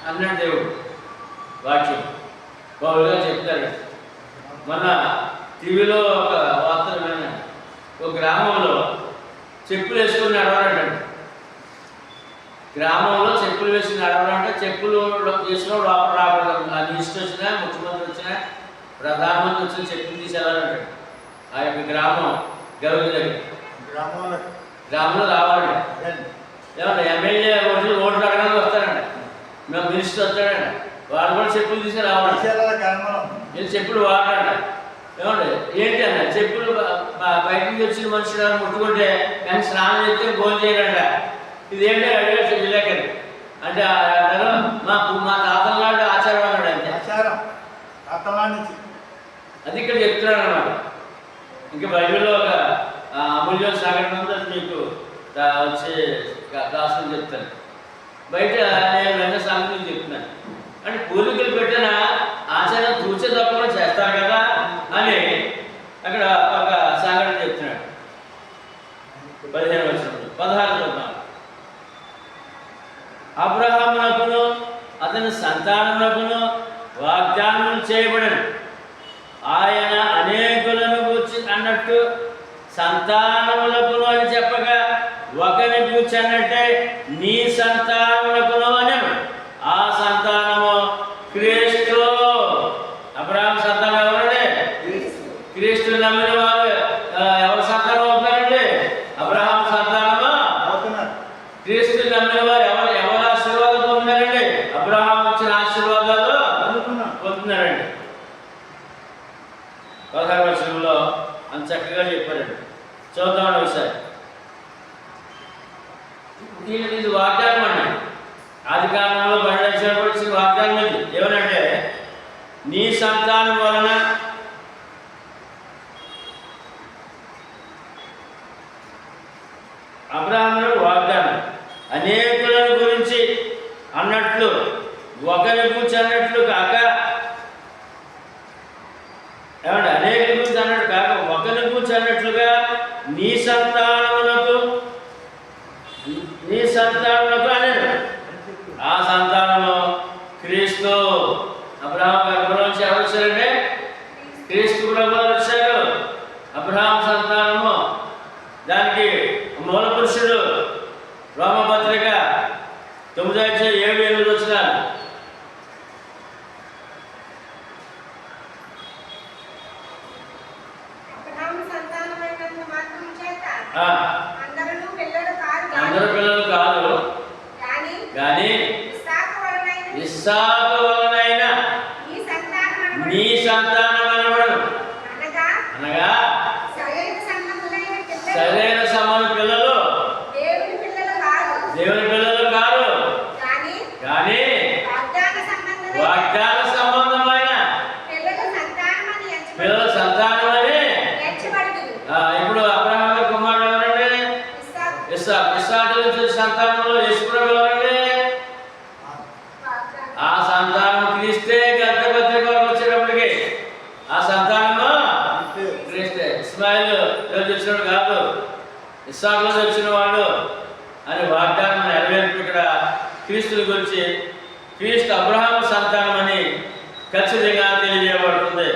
అన్నాడు దేవుడు. వాక్యం బాగుగా చెప్తాడు. మన టీవీలో ఒక వార్తలు విన్నాను. ఒక గ్రామంలో చెప్పులు వేసుకుని నడవాలంటే, గ్రామంలో చెప్పులు వేసుకుని నడవాలంటే చెప్పులు వేసుకుని లోపల రాకూడదు. అది ఇష్టం వచ్చినా, ముఖ్యమంత్రి వచ్చినా, ప్రధానమంత్రి వచ్చిన చెప్పులు తీసేయాలంటాడు. ఆ యొక్క గ్రామం గౌరవ దగ్గర గ్రామంలో రావాలండి. ఏమంటే ఎమ్మెల్యే ఓట్లు అడగడానికి వస్తారండి, మేము మినిస్టర్ వస్తాడండి, వాళ్ళు కూడా చెప్పులు తీసి రావాలండి. నేను చెప్పులు వాడండి. ఏమండి ఏంటి అన్న చెప్పులు బయట నుంచి వచ్చిన మనుషులు ముట్టుకుంటే కానీ స్నానం చేస్తే భోజనం చేయరంట. ఇదేంటి అడిగాడు విలేకరి. అంటే అంటారు మా తాతల నాడు ఆచారం అన్నాడు. అంతే ఆచారం అది ఇక్కడ చెప్తున్నాడు అన్నమాట. ఇంకా బైబిల్లో ఒక అమూల్య సంఘటన ఉంది, అది మీకు వచ్చే క్లాసులు చెప్తాను. బయట నేను వెన్న సంగతి చెప్తున్నాను. అంటే పూర్వీకులు పెట్టిన ఆచారం తూచే తప్పకుండా చేస్తారు కదా అని అక్కడ ఒక సంఘటన చెప్తున్నాడు. 15 వచనంలో 16 చూద్దాం. అబ్రహామునకును అతని సంతానమునకును వాగ్దానం చేయబడను. ఆయన అనేకులను గూర్చి అన్నట్టు సంతానములకును అని చెప్పగా ఒకరిని గూర్చి అన్నట్టే నీ సంతానములకును అనను. ఆ సంతానము క్రీస్తు. అబ్రహాము సంతానం ఎవరండి? క్రీస్తు నమ్మిన వారు ఎవరి సంతానం అవుతారండి? అబ్రహాం సంతానమా? క్రీస్తు నమ్మిన వారు ఎవరు ఆశీర్వాదం పొందుతున్నారండి? అబ్రహాం వచ్చిన ఆశీర్వాదాలు పొందుతున్నారండి. 16వ వచనంలో అంత చక్కగా చెప్పారండి. చూద్దాం ఒకసారి. ఇది వాగ్దానం అండి. ఆది కాలంలో బయలుదేరిన వాగ్దానం ఇది. ఏమనంటే నీ సంతానం వలన అబ్రహాము వాగ్దానం అనేకులను గురించి అన్నట్లు ఒకరి గురించి అన్నట్లు కాక, ఏమంటే అనేకుల గురించి అన్నట్టు కాక ఒకరి గురించి అన్నట్లుగా నీ సంతానములకు అనేది. ఆ సంతానము క్రీస్తు. అబ్రహాం గర్భంలోంచి ఎవరు వచ్చారంటే క్రీస్తు ప్రభు వచ్చారు. అబ్రహాం సంతానము. దానికి మూల పురుషుడు రోమపత్రిక 9:7-8 వచనాలు. అందరూ పిల్లలు కాదు కానీ ఇస్సాకు వలనైన నీ సంతానం అనబడు. అనగా సరైన సంబంధ పిల్లలు దేవుని పిల్లలు కాదు కానీ వాగ్దాన సంబంధమైన పిల్లల సంతానం అని. ఇప్పుడు అబ్రహాము కుమారుడు ఎవరండి? ఇస్సాకు నుంచి సంతానంలో యేసుప్రభు ఎవరండి? ఆ సంతానం క్రీస్తే. గర్భపత్రిక వచ్చేటప్పటికి ఆ సంతానము క్రీస్తే. ఇస్మాయిల్ వచ్చినవాడు కాదు, ఇస్సాకులో వచ్చిన వాడు అని వాగ్దానం నెరవేర్పు. ఇక్కడ క్రీస్తుల గురించి క్రీస్తు అబ్రహాము సంతానం అని ఖచ్చితంగా తెలియజేయబడుతుంది.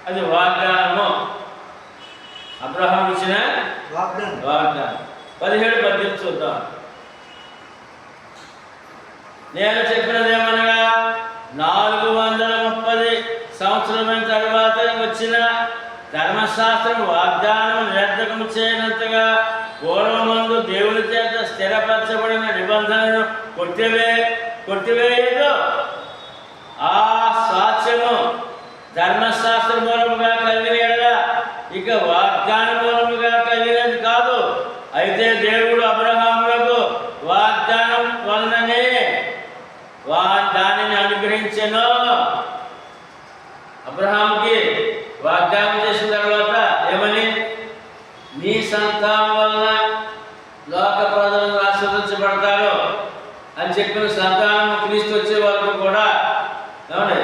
అది వాగ్దానము. అబ్రహాము ఇచ్చిన వాగ్దానం. 17-18 చూద్దాం. నేను చెప్పినదేమనగా 430 సంవత్సరమైన తర్వాత వచ్చిన ధర్మశాస్త్రం వాగ్దానం నిరర్ధకము చేయనంతగా పూర్వమందు దేవుని చేత స్థిరపరచబడిన నిబంధనను కొట్టివేయదు. ఆ స్వాస్థ్యము ధర్మశాస్త్ర మూలముగా కలిగిన ఎడల ఇక వాగ్దాన మూలముగా కలిగినది కాదు. అయితే దేవుడు అబ్రహాములకు వాగ్దానం వలననే దానిని అనుగ్రహించెను. అబ్రహాముకి వాగ్దానం చేసిన తర్వాత ఏమని? నీ సంతానం వలన లోక ప్రజలు ఆశీర్వదించబడతారు అని చెప్పిన సంతానం క్రీస్తు వచ్చే వరకు కూడా ఏమండి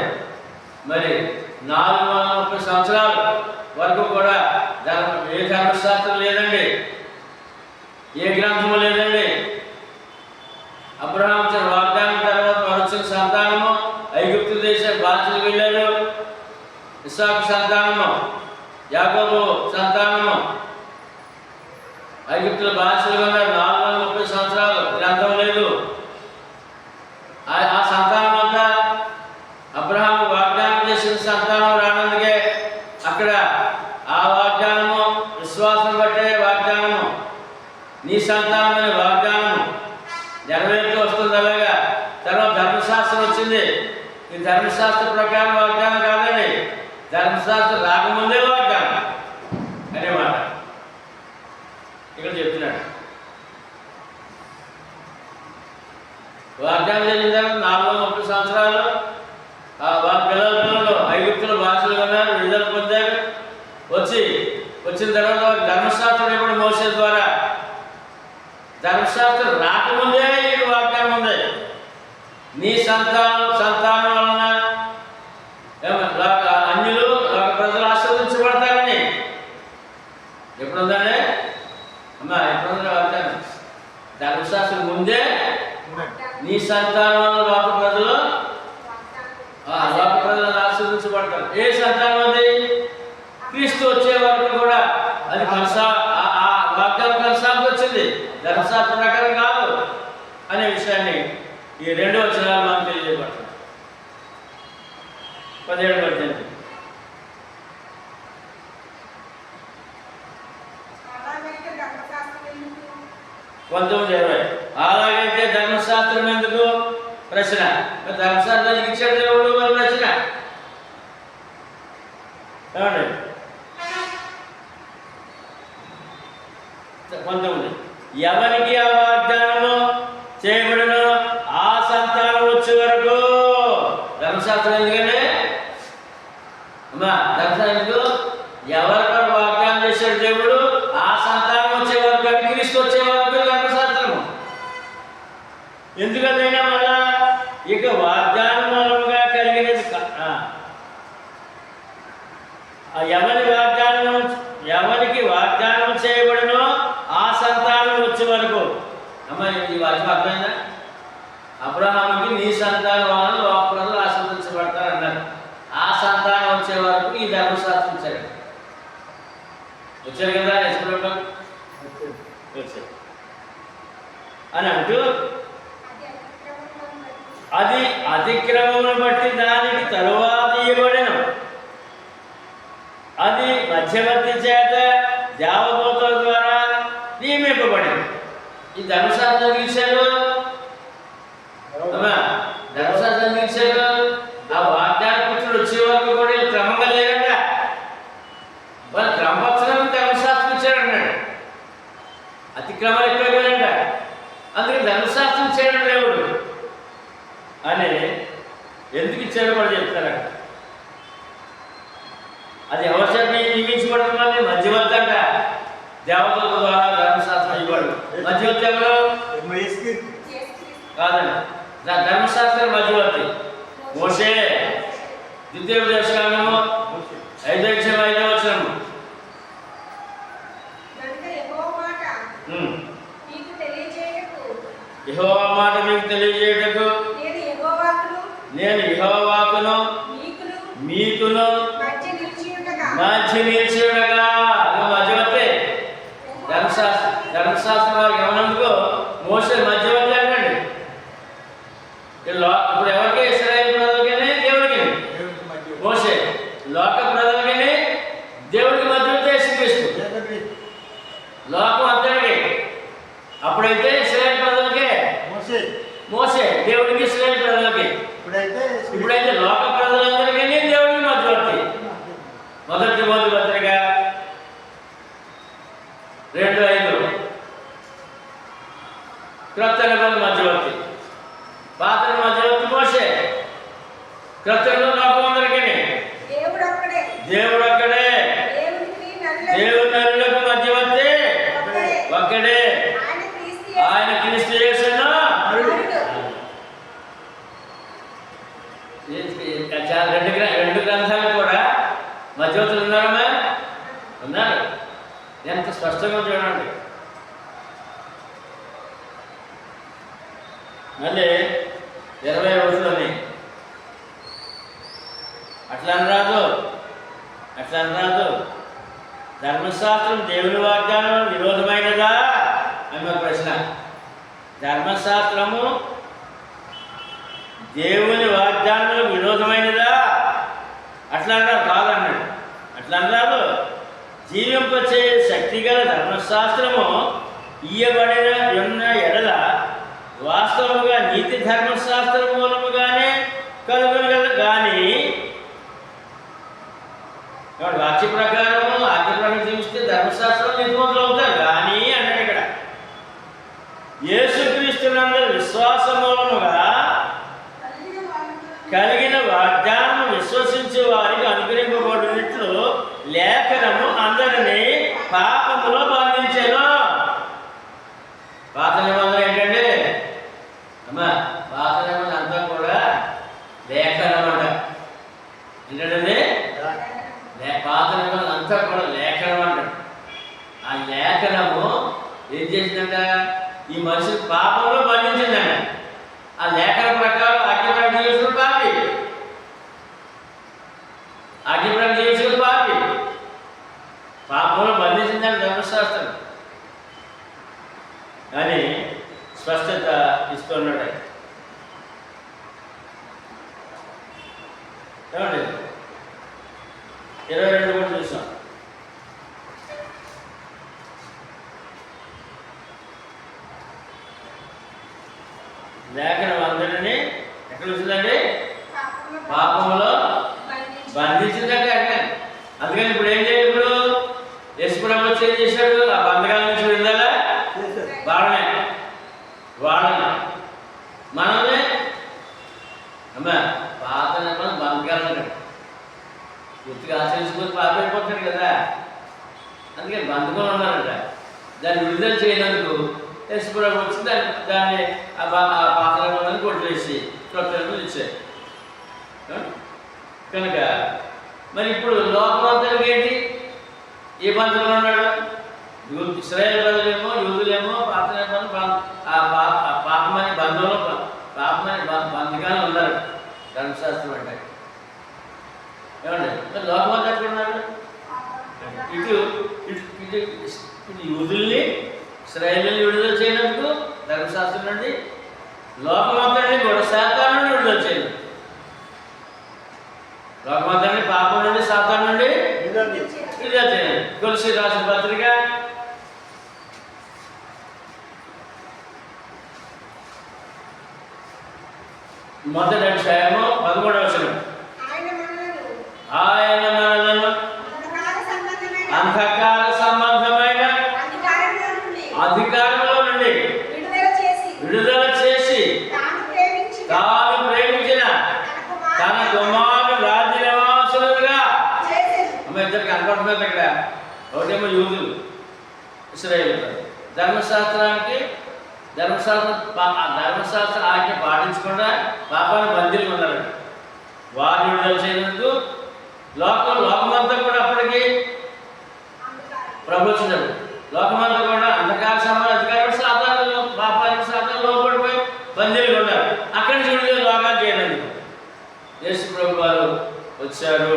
మరి 430 సంవత్సరాల వరకు కూడా ఏ ధర్మశాస్త్రం లేదండి, ఏ గ్రంథము లేదండి. అబ్రహాం వాగ్దానం తర్వాత వచ్చిన సంతానము ఐగుప్తు దేశ బాధ్యతలు వెళ్ళారు. ఇస్సాకు సంతానము, యాకోబు సంతానము ఐగుప్తుల బాధ్యతలు ఉన్నారు. 430 సంవత్సరాలు గ్రంథం లేదు. ఆ సంతానం అంతా అబ్రహాము వాగ్దానం చేసిన సంతానం రానందుకే అక్కడ ఆ వాగ్దానము విశ్వాసం బట్టే వాగ్దానము నీ సంతానం అనే వాగ్దానము నెరవేరుతూ వస్తుంది. అలాగా తర్వాత ధర్మశాస్త్రం వచ్చింది. ఇది ధర్మశాస్త్ర ప్రకారం వాగ్దానం కాదండి, ధర్మశాస్త్రం రాకముందే వాగ్దానం అనే మాట ఇక్కడ చెప్తున్నాడు. వాగ్దానం చేసిన తర్వాత 430 సంవత్సరాలు వారి పిల్లలు ఐగుప్తుల భాషలు ఉన్నారు, విడుదల పొందారు. వచ్చిన తర్వాత ధర్మశాస్త్రం ఇప్పుడు మోసే ద్వారా, ధర్మశాస్త్రం రాకముందే ఈ వాగ్దానం ఉంది. నీ సంతానం వలన అన్యులు ప్రజలు ఆశీర్వదించబడతారని ఎప్పుడుందండి అమ్మా? ఎప్పుడుందా వాగ్దానం? ధర్మశాస్త్రం ముందే నీ సంతానం వలన లోక ప్రజలు ఆశీర్వదించబడతారు. ఏ సంతానం అది? క్రీస్తు వచ్చే వరకు కూడా అది వాగ్దానం కొనసాగుతూ వచ్చింది, ధర్మశాస్త్ర ప్రకారం కాదు అనే విషయాన్ని ఈ 2 వచనాలు మనం తెలియజేయబడుతుంది. 17 18 19:20 అలాగైతే ధర్మశాస్త్రం ఎందుకు? ప్రశ్న. ధర్మశాస్త్రానికి ఇచ్చాడు దేవుడు, మరి ప్రశ్న ఏమండి? 19 ఎవరికి ఆ వాగ్దానము చేయబడిన ఆ సంతానం వచ్చే వరకు. ధర్మశాస్త్రం ఎందుకంటే అమ్మా, ధర్మశాస్త్రం ఎవరికి వాగ్దానం చేశాడు దేవుడు? ఆ సంతానం వచ్చే వరకు, అని క్రీస్తు వచ్చే వరకు ధర్మశాస్త్రము. ఎందుకంటైనా మళ్ళా ఇక వాగ్దానం మూలముగా కలిగినది ఎవరికి వాగ్దానం చేయబడినో ఆ సంతానం వచ్చే వరకు. అమ్మ, ఈ వాక్యం అర్థమైందా? అబ్రహాముకి నీ సంతానం వలన లోక ప్రజలు ఆశీర్వదించబడతారు అన్నారు. ఆ సంతానం వచ్చే వరకు ఈ ధర్మశాస్త్రం ఇచ్చాడు. వచ్చారు కదా యశ్వరం వచ్చారు అని అంటూ, అది అతిక్రమమును బట్టి దానికి తరువాత ఇవ్వబడిన, అది మధ్యవర్తి చేత దేవదూతల ద్వారా నియమింపబడింది. ఈ ధర్మశాస్త్రం ఇచ్చాడు, ధర్మశాస్త్రం ఇచ్చాడు. ఆ వాగ్దాన పుత్రుడు వచ్చే వరకు కూడా క్రమంగా లేదంట. వాళ్ళు క్రమపక్షం ధర్మశాస్త్రం ఇచ్చాడు అన్నాడు. అతిక్రమాలు ఎక్కువైపోయాడంట. అందుకే ధర్మశాస్త్రం ఇచ్చాడు దేవుడు అని. ఎందుకు ఇచ్చాడో కూడా చెప్తారు. అది ఎవరి చేత నియమించబడుతుంది? మధ్యవర్తి అంట. దేవతల ద్వారా ధర్మశాస్త్రం ఇవ్వడు. మధ్యవర్తి ఎవరు? కాదండి, ధర్మశాస్త్రం మధ్యవర్తి మోషే. ద్వితీయోపదేశకాండము 5:5 యెహోవా మాట మీకు తెలియజేయుటకు నేను యెహోవాకును మీకును మధ్య నిలిచియుండగా. మధ్యవర్తి ధర్మశాస్త్రం వారు గమనంలో మోషే మధ్యవర్తి అంటండి. ఇప్పుడు ఎవరికి? ఇశ్రాయేలు ప్రజలకి దేవుడికి. మోషే లోక ప్రజలకి దేవుడికి మధ్యవర్తి యేసుక్రీస్తు. లోకం అంతటికి. అప్పుడైతే ఇశ్రాయేలు ప్రజలకి మోషే, దేవుడికి ఇశ్రాయేలు ప్రజలకి. ఇప్పుడైతే లోక ప్రజలందరికీ దేవుడికి మధ్యవర్తి. మొదటి పత్రిక 2:5 క్రొత్త నిబంధన మధ్యవర్తి. పాత మధ్యవర్తి మోషే. క్రొత్త లోకం అందరికీ దేవుడు ఒక్కడే. దేవుడి నరులకు మధ్యవర్తి ఒక్కడే, ఆయన క్రీస్తు యేసును. రెండు గ్రంథాలు కూడా మధ్యవర్తులు ఉన్నారమ్మా, ఉన్నారు. ఎంత స్పష్టంగా చూడండి. మళ్ళీ 20 రోజులని అట్లా అనరాదు. ధర్మశాస్త్రం దేవుని వాగ్దానం విరోధమైనదా అన్న ప్రశ్న. ధర్మశాస్త్రము దేవుని వాగ్దానం విరోధమైనదా? అట్లా అన్నారు. కాదన్నాడు. అట్లా అనరాదు. జీవింపచే శక్తి గల ధర్మశాస్త్రము ఇయ్యబడిన ఉన్న ఎడల వాస్తవముగా నీతి ధర్మశాస్త్రం మూలముగానే కలుగును కదా. కానీ వాక్య ప్రకారము ఆజ్ఞ ప్రకారం జీవిస్తే ధర్మశాస్త్రం నీతిమంతులు అవుతారు. కానీ అన్నాడు ఇక్కడ యేసుక్రీస్తునందు విశ్వాస మూలముగా కలిగిన వాగ్దానం విశ్వసించే వారికి అనుగ్రహింపబడినట్లు లేఖనము అందరినీ పాపములో బంధించెను. పాత నిబంధన ఏంటంటే అమ్మా, పాత నిబంధన అంతా కూడా లేఖనం అంట. ఏంటంటే పాత నిబంధన అంతా కూడా లేఖనం అంటాడు. ఆ లేఖనము ఏం చేసిందంట? ఈ మనిషి పాపంలో బంధించిందంట. ఆ లేఖన ప్రకారం ఆజ్ఞప్రకారం జీవించిన పాపి, ఆజ్ఞప్రకారం జీవించిన పాపి పాపంలో బంధించిందంట ధర్మశాస్త్రం అని స్పష్టత ఇస్తున్నాడు. ఏమండి 22 కూడా చూసాం. లేఖనం అందరినీ ఎక్కడ వచ్చిందండి? పాపంలో బంధించిందంటే అక్కడ. అందుకని ఇప్పుడు ఏం చేయాలి? ఇప్పుడు యశ్వరం వచ్చి ఏం చేశాడు? ఆ బంధకాల నుంచి విడుదల వాళ్ళని మనమే అమ్మా పాత నిబంధన బంధకాలు అంటాడు. గుర్తుగా ఆచరించుకొని పాపైపోతాడు కదా. అందుకని బంధకాలు ఉన్నారంట. దాన్ని విడుదల చేయనందుకు యశ్వరం వచ్చి దాన్ని ఆ పాత నిబంధనని కొట్టేసి ప్రొట్టలు ఇచ్చారు కనుక. మరి ఇప్పుడు లోకమంతరికి ఏంటి? ఏ బంధంలో ఉన్నాడు? ఇశ్రాయేలు ప్రజలేమో యూదులేమో పాత నిబంధన పాపమని బంధంలో పాపమని బంధకాలు ఉన్నారు ధర్మశాస్త్రం అంటే. ఏమండి? మరి లోకమంతా ఎక్కడ ఉన్నారు? ఇటు యూదుల్ని ఇశ్రాయేలుని విడుదల చేయనందుకు ధర్మశాస్త్రం నుండి, లోకమంతని కూడా శాతాన్ నుండి విడుదల చేయలేదు. లోకమంతని పాపం నుండి శాతాన్ నుండి విడుదల చేయాలి. కొలసీ రాసిన పత్రిక 1వ అధ్యాయము 13వ వచనం. ఆయన మనలను అంధకార సంబంధమైన అధికారంలో నుండి విడుదల చేసి తాను ప్రేమించిన తన కుమారుడు రాజ్య నివాసులుగా. ఇద్దరికి అనుకుంటున్నారు ఇక్కడ. ఒకటేమో యూదులు, ఇశ్రాయేలు. ధర్మశాస్త్ర ఆజ్ఞ పాటించకుండా పాపాన్ని బందీలు ఉన్నారు. వారిని విడుదల చేయనందుకు లోకమంతా కూడా అప్పటికి ప్రభుత్వం లోకమంతా కూడా అంధకార సమాన అధికారులు సాధారణ పాపానికి సాధారణ లోపడిపోయి బందీలు ఉన్నారు. అక్కడి నుంచి విడుదల లోకాలు చేయనందుకు యేసు ప్రభు వారు వచ్చారు,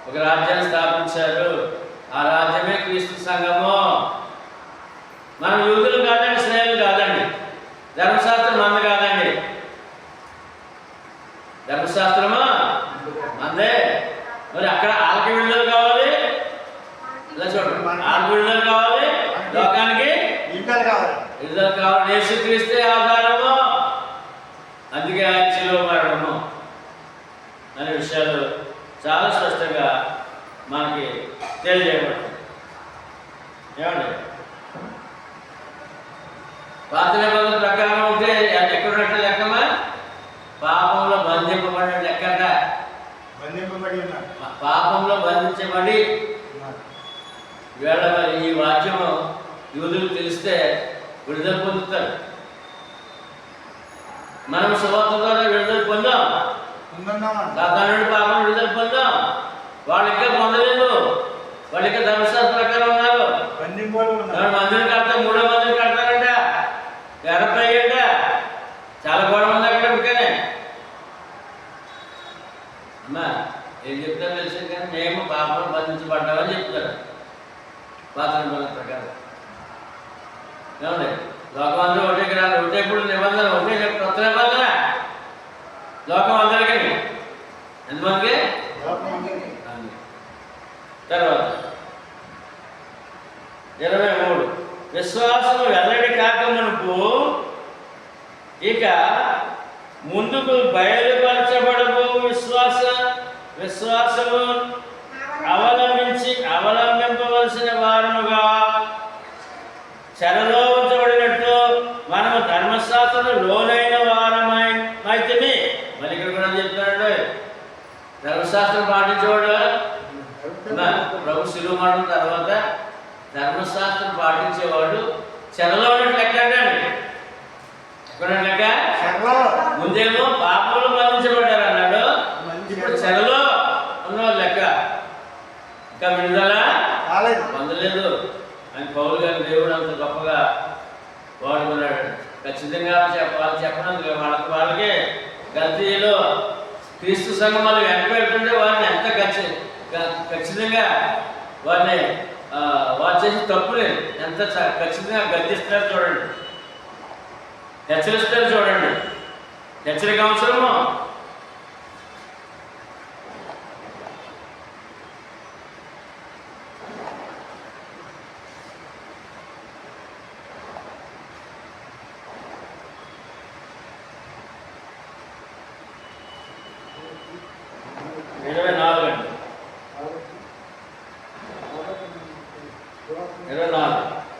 ఒక రాజ్యాన్ని స్థాపించారు. ఆ రాజ్యమే క్రీస్తు సంఘము. మనం యూదులు కాదండి, ఇశ్రాయేలు కాదండి, ధర్మశాస్త్రం మంద కాదండి. ధర్మశాస్త్రము మందే. మరి అక్కడ ఆలకి విడుదల కావాలి. ఇలా చూడండి, ఆలకి విడుదల కావాలి, లోకానికి విడుదల కావాలి. యేసుక్రీస్తే ఆధారము. అందుకే ఆయన శిలువ మరణము అనే విషయాలు చాలా స్పష్టంగా మనకి తెలియజేయబడుతుంది. ఏమండి? పాత నిబంధన ప్రకారం ఉంటే ఎక్కడున్నట్టు లెక్కమా? పాపంలో బంధింపబడిన లెక్కట. పాపంలో బంధించబడి వేళ మరి ఈ వాక్యము యూదులకు తెలిస్తే విడుదల పొందుతారు. మనం సువార్త ద్వారా విడుదల పొందాం. సాతానుడి పాపం విడుదల పొందాం. వాళ్ళు ఇంకా పొందలేదు. వాళ్ళు ఇంకా ధర్మశాస్త్ర ప్రకారం ఉన్నారు. మందిని కడతారు, 3వ మందిని కడతారంట, ఎరపయ్యంట. చాలా గొడవ ఉంది అక్కడ. అందుకనే అమ్మా ఏం చెప్తారు తెలిసి కానీ మేము పాపం బంధించబడ్డామని చెప్తారు పాత నిబంధన ప్రకారం. ఏమండి? లోకం అందరూ ఒకటే గ్రాలు, ఒకటే ఇప్పుడు నిబంధన, ఒకటే కొత్త నిబంధన లోకం అందరికీ. ఎంతమందికి? తర్వాత 23 విశ్వాసము వెల్లడి కాకమునుపు ఇక ముందుకు బయలుపరచబడబో విశ్వాసము అవలంబింపవలసిన వారముగా చెరలో ఉంచబడినట్టు మనము ధర్మశాస్త్రం లోనైన వారమైతే మరి ఇక్కడ కూడా చెప్తున్నాడు ధర్మశాస్త్రం పాటించేవాడు ప్రభు శిలువ మరణం తర్వాత ధర్మశాస్త్రం పాటించేవాడు చెరలో ఉన్నట్టు లెక్క అండి. ఎక్కడ లెక్క? ముందేమో పాపములు బంధించబడ్డారు అన్నాడు, ఇప్పుడు చెరలో ఉన్నవాళ్ళు లెక్క. ఇంకా విడుదల పొందలేదు అని పౌలు గారి దేవుడు అంత గొప్పగా వాడుకున్నాడు. ఖచ్చితంగా వాళ్ళు చెప్పడానికి వాళ్ళకే గల్తీలో క్రీస్తు సంఘం వాళ్ళు వెంట పెడుతుంటే వారిని ఎంత ఖచ్చితంగా వారిని వారు చేసి తప్పు లేదు, ఎంత ఖచ్చితంగా గద్దిస్తారు చూడండి, హెచ్చరిస్తారు చూడండి. హెచ్చరిక అవసరము.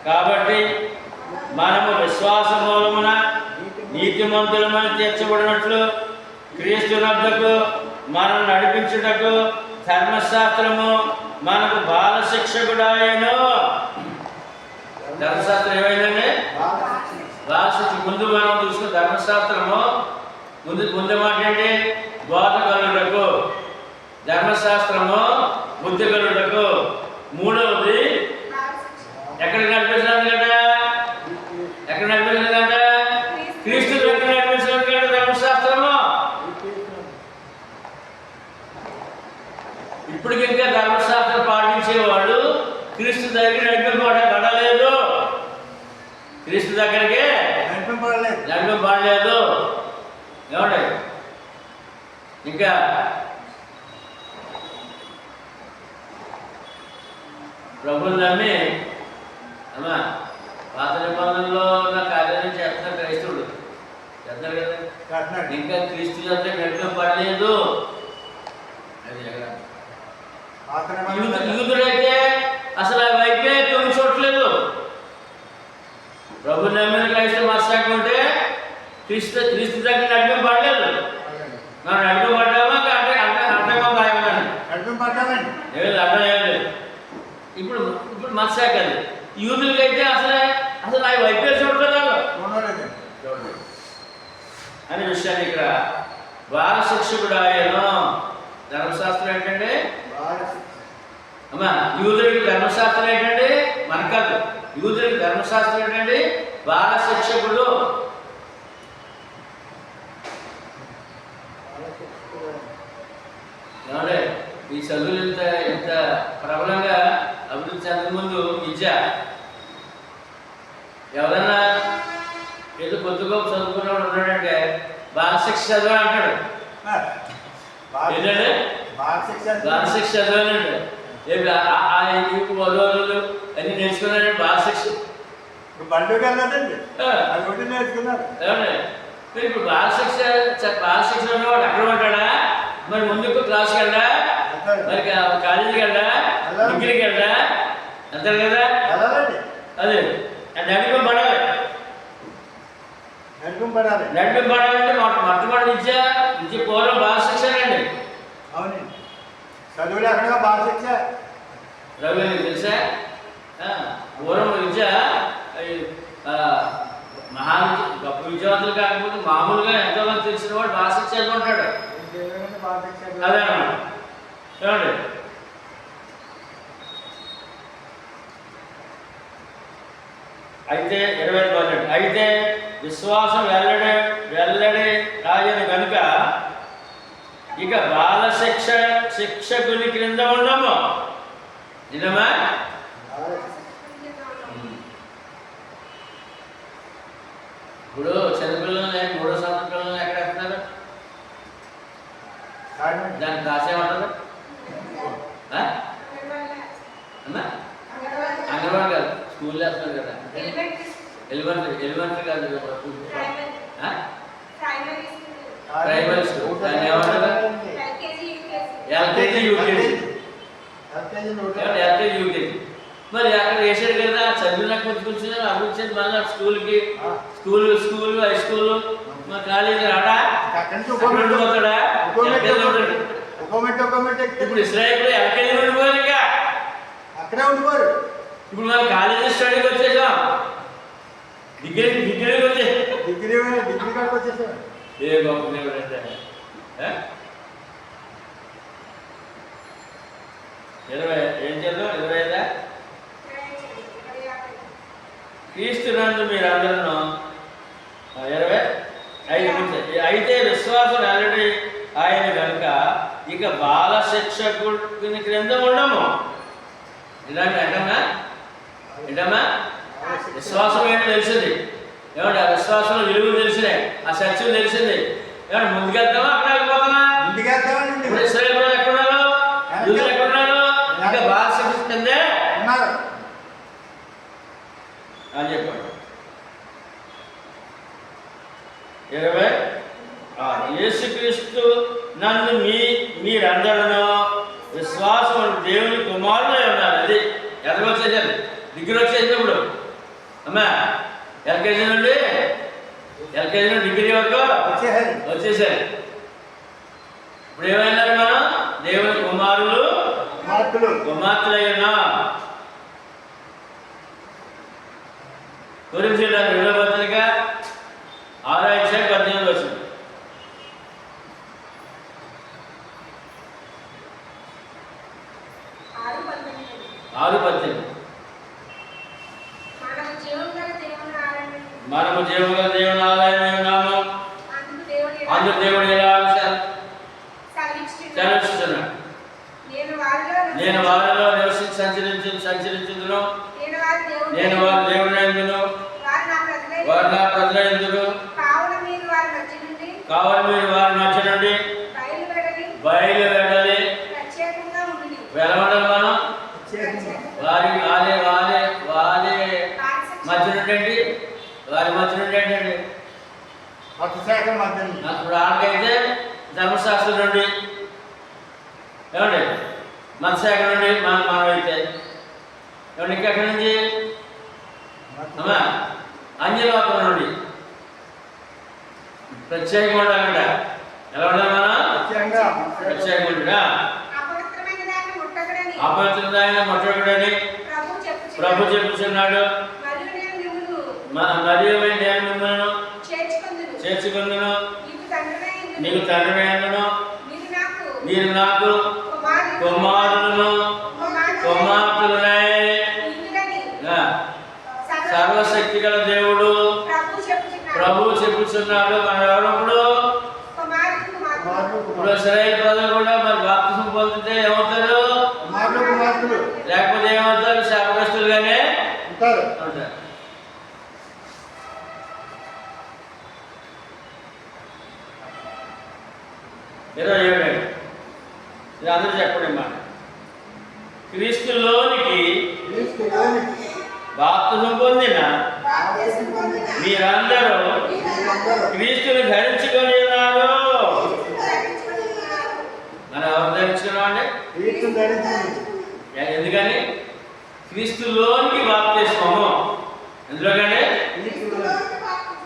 కాబట్టి మనము విశ్వాస మూలమున నీతిమంతులమని తీర్చబడినట్లు క్రీస్తు వద్దకు మనం నడిపించుటకు ధర్మశాస్త్రము మనకు బాల శిక్షకుడాయను. ధర్మశాస్త్రం ఏమైందండి? బాల శిక్ష. ముందు మనం చూసుకున్న ధర్మశాస్త్రము ముందు మాట ఏంటి? బోధకలుటకు. ధర్మశాస్త్రము బుద్ధికలుటకు. మూడవది ఎక్కడికి నడిపించడానికి కదా? ఎక్కడ నడిపించదంట? క్రీస్తు దగ్గర నడిపించడానికి కదా ధర్మశాస్త్రము. ఇప్పటికి ఇంకా ధర్మశాస్త్రం పాటించేవాడు క్రీస్తు దగ్గర నడిపింపబడలేదు. క్రీస్తు దగ్గరికి నడిపింపబడలేదు. ఏమండి? ఇంకా ప్రభుని నమ్మి అమ్మా పాత నిబంధనలో ఉన్న కార్యాలను చేస్తున్నారు క్రైస్తవుడు, చేస్తున్నారు కదా. ఇంకా క్రీస్తు చేత నడిపింపబడలేదు. యూదుడైతే అసలు ఆ వైపే తొమ్మిది చూడలేదు. ప్రభు నమ్మిన క్రైస్తవ మత్స్యాకం ఉంటే క్రీస్తు దగ్గర నడిపింపబడలేదు. మనం నడిపింపబడ్డామా? అర్థం అర్థం ఇప్పుడు మత్స్యాకాలు యూదులకి అయితే అసలు ఆ వైపే చూడలేదు అనే విషయాన్ని ఇక్కడ బాల శిక్షకుడు ఆయన. ధర్మశాస్త్రం ఏంటంటే అమ్మా యూదులకి ధర్మశాస్త్రం ఏంటండి? మనకాదు. యూదులకి ధర్మశాస్త్రం ఏంటండి? బాల శిక్షకుడు. ఏమంటే ఈ చదువులు ఎంత ప్రబలంగా అభివృద్ధి చెందక ముందు విద్య ఎవరన్నా ఏదో కొద్దిగా చదువుకున్నవాడు ఉన్నాడంటే బాల శిక్ష చదువు అంటాడు. ఏంటంటే బాల శిక్ష చదవాలంటే వదలు అన్ని నేర్చుకున్నాడు. బాల శిక్ష ఇప్పుడు బాల శిక్ష ఉన్నవాడు అక్కడ ఉంటాడా? మరి ముందుకు క్లాస్కి వెళ్ళా, మరి కాలేజీకి వెళ్ళా, డిగ్రీకి వెళ్ళా, అంటారు కదా. అదే నడిపింపబడాలి. నడిపింపబడాలంటే మొట్టమొదటి విద్య పూర్వం బాల శిక్షనండి. అవునండి, చదువులు ఎక్కడ బాల శిక్ష. రవి తెలుసా? పూర్వం విద్య మహా గొప్ప విద్యావంతులు కాకపోతే మామూలుగా ఎంతోమంది తెలిసిన వాడు బాల శిక్ష చదువుకుంటాడు. అదే అన్నమాట. ఏమండి? అయితే 20 అయితే విశ్వాసం వెల్లడి రాయని కనుక ఇక బాల శిక్షకుని క్రింద ఉండము. నిజమా? ఇప్పుడు చిన్నపిల్లల్ని 3వ సంవత్సరం పిల్లల్ని ఎక్కడ వేస్తున్నారు? దానికి రాసేమంటారు? అంగన్వాడీ కాదు, స్కూల్లో వేస్తున్నారు కదా. ఎలిమెంటరీ కాదు, ప్రైమరీ స్కూల్. దాన్ని ఏమంటారు? కూర్చుని అభివృద్ధి చేసి మళ్ళీ స్కూల్కి స్కూల్ హై స్కూల్ మా కాలేజీ రాడా అక్కడి నుంచి ఉండిపోతాడా ఒక్కొక్కటి ఇప్పుడు ఇస్రాయేల్ ఎల్కేజీ ఉండిపోయారు ఇంకా అక్కడే ఉండిపోరు. ఇప్పుడు మనం కాలేజీ స్టడీకి వచ్చేసాం డిగ్రీకి వచ్చే డిగ్రీ కాడికి వచ్చేసారు. ఏ గొప్ప దేవుడు అంటే 20 ఏం చదువు 25 క్రీస్తు నందు మీరందరూ 25 నుంచి అయితే విశ్వాసం ఆల్రెడీ ఆయన కనుక ఇక బాల శిక్షకుని క్రింద ఉండము. ఇలాంటి ఏంటమ్మా విశ్వాసం ఏంటో తెలిసింది ఏమంటే ఆ విశ్వాసంలో విలువ తెలిసిందే, ఆ సత్యం తెలిసింది. ఏమంటే ముందుకెళ్తామా అక్కడ వెళ్ళిపోతామా? ఇప్పుడు ఇస్రాయేల్ ప్రజలు ఎక్కడున్నారు, యూదులు ఎక్కడున్నారు? ఇంకా బాల శిక్ష కిందే ఉన్నారు అని చెప్పాడు. 20 యేసుక్రీస్తు నందు మీరందరూ విశ్వాసం దేవుని కుమారులై ఉన్నారు. అది ఎక్కడికి వచ్చేసారు, డిగ్రీ వచ్చేసినప్పుడు అమ్మా ఎల్కేజీ నుండి డిగ్రీ వరకు వచ్చేసారు. ఇప్పుడు ఏమైనారు మనం దేవుని కుమారులు కుమార్తెలైనా. కొరింథీయుల 2వ పత్రిక 6:18 వచ్చింది. 6:18 మనము జీవముల దేవుని ఆలయమై ఉన్నాము, అందుకు దేవుడు ఎలా సెలవిస్తున్నాడు. నేను వారిలో నివసించి సంచరించుదును, నేను వారి దేవుని యందును, వారు నా ప్రజలందును. కావున మీరు వారి మధ్య నుండి బయలు వెడలి వెలవడం మనం వారి మధ్య నుండి వారి మధ్య నుండి ఏంటండి ఇప్పుడు ఆడకైతే ధర్మశాస్త్రం నుండి ఏమండి మత్స్యశాఖ నుండి మనమైతే ఏమండి ఇంకెక్కడి నుంచి అమ్మా అన్యలోకం నుండి ప్రత్యేకంగా ఉండాలంట. ఎలా ఉండాలి మనం ప్రత్యేకంగా ఉంటా అపవిత్రమైన మొట్టొకడని ప్రభు చెప్పుచున్నాడు. మరియు నేను మిమ్మల్ని చేర్చుకుందును, నీకు తండ్రినైనను, మీరు నాకు కుమారులను కుమార్తెలునై. సర్వశక్తి గల దేవుడు ప్రభు చెప్పుచున్నాడు. మనం ఎవరప్పుడు ఇప్పుడు ఇశ్రాయేలు ప్రజలు కూడా మరి బాప్తిసం పొందితే ఏమవుతారు, లేకపోతే ఏమవుతారు, శాపగ్రస్తులుగానే ఉంటారు. 27 ఇది అందరూ చెప్పండి మాట. క్రీస్తులోనికి బాప్తిసం పొందిన మీరందరూ క్రీస్తుని ధరించుకొని ఉన్నారు. మనం ఎవరు ధరించుకున్నాం అండి? ఎందుకని క్రీస్తులోనికి బాప్తిస్మము. ఎందులోకండి?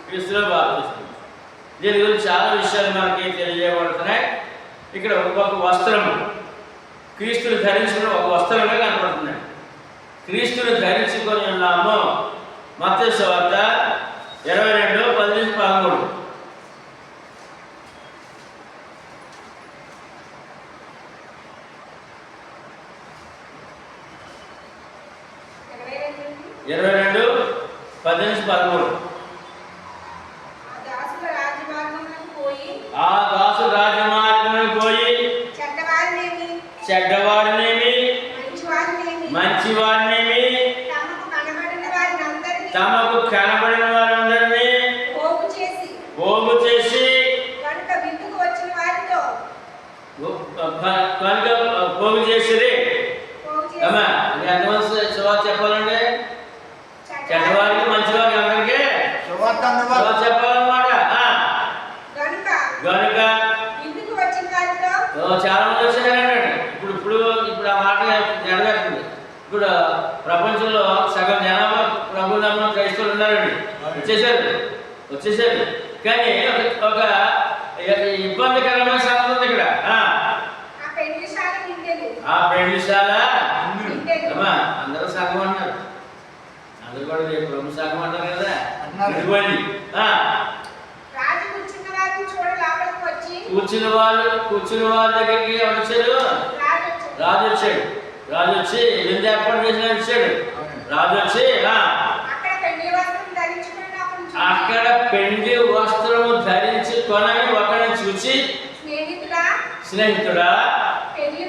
క్రీస్తులో బాప్తిస్మం. దీని గురించి చాలా విషయాలు మనకి తెలియజేయబడుతున్నాయి. ఇక్కడ ఒక వస్త్రం క్రీస్తుని ధరించుకుని ఒక వస్త్రంగా కనపడుతున్నాయి. క్రీస్తుని ధరించుకొని ఉన్నాము. మత్తయి సువార్త 22:10-13. ఆ దాసు రాజమార్గమునకు పోయి చెడ్డవాడినేమి మంచివాడినేమి తమకు కనబడిన వారందరినీ పోగు చేసి కనుక పోగు చేసిరి. అమ్మా ఎంతమంది సువార్త చెప్పాలంటే చెడ్డవారికి మంచివారికి అందరికీ సువార్త చెప్పాలన్నమాట. కనుక చాలా మంది వచ్చేసారండి. ఇప్పుడు ఆ మాట జరగట్లేదు. ఇప్పుడు ప్రపంచంలో సగం జనాభా ప్రభు నామమున క్రైస్తవులు ఉన్నారండి, వచ్చేసారు. కానీ ఒక ఇబ్బందికరమైన సంగతి ఉంది ఇక్కడ. ఆ పెళ్లిశాల అమ్మా అందరూ సంఘం అంటారు, అందరూ కూడా రేపు ప్రభు సంఘం అంటారు కదా. ఇదిగోండి కూర్చున్న వాళ్ళ దగ్గరికి ఎవరు వచ్చారు? రాజు వచ్చి ఎందుకు ఏర్పాటు చేసిన వచ్చాడు. రాజు వచ్చి అక్కడ పెండి వస్త్రము ధరించి కొనని ఒకరిని చూసి, స్నేహితుడా పెండి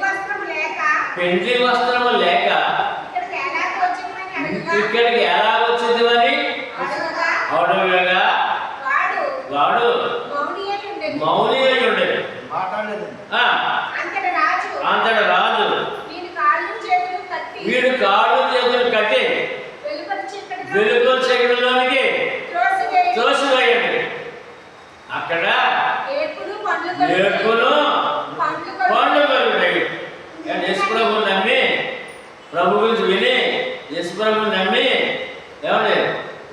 వస్త్రము లేక ఇక్కడికి ఎలా వచ్చింది అని అడగగా వాడు మౌని అయి ఉండేది. అంతట రాజు వీడు కాళ్ళు చేతులు కట్టి వెలుగు చీకటిలోనికి త్రోసివేయండి. అక్కడ ఏర్పులు పండ్లు కలుగుతాయి. యేసుప్రభుని నమ్మి, ప్రభు గురించి విని యేసుప్రభుని నమ్మి ఏమండి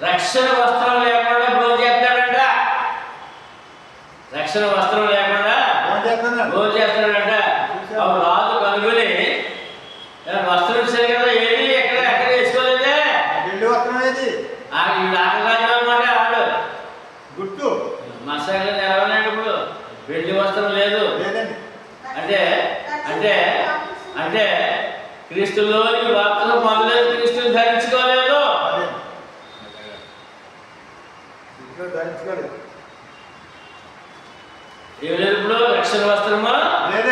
రక్షణ వస్త్రం లేకుండా భోజనం చేస్తాడంట. రక్షణ వస్త్రం లేకుండా భోజనం చేస్తాడంట. అప్పుడు రాజు కనుగొని వస్త్రం ఇచ్చారు కదా, ఏది ఎక్కడ వేసుకోలేదే. రాజు అనమాట. ఆడు గుర్తు మసాగా నిలవలేండి. ఇప్పుడు వెండి వస్త్రం లేదు అంటే అంటే అంటే క్రీస్తులోని వార్తలు మొదలేదు, క్రీస్తుని ధరించుకోలేదు. ఏమి లేదు ఇప్పుడు రక్షణ వస్త్రమా లేదు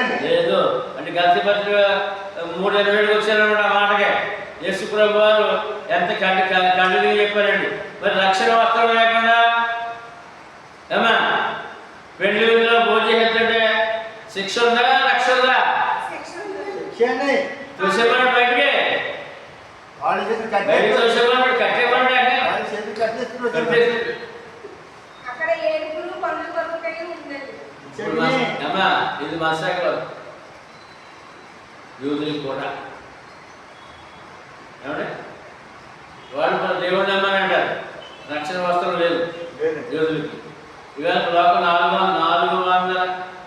అంటే గల్తీ పత్రిక 3:27 వచ్చారన్నమాట. ఆ మాటకే యేసు ప్రభు వారు ఎంత కంటిన్యూ చెప్పారండి. మరి రక్షణ వస్త్రం లేకుండా ఏమా పెళ్లిలో భోజనం చేస్తుంటే శిక్ష ఉందా, రక్ష ఉందా? తోసేమని బయటికి తోసేమని కట్టేమని అమ్మా ఇది మసాగలో యూదులకు కూడా ఏమంటే వాళ్ళు మన దేవుడు నమ్మని అంటారు. రక్షణ వస్త్రం లేదు యూదులకి. ఇవాళ లోకం 400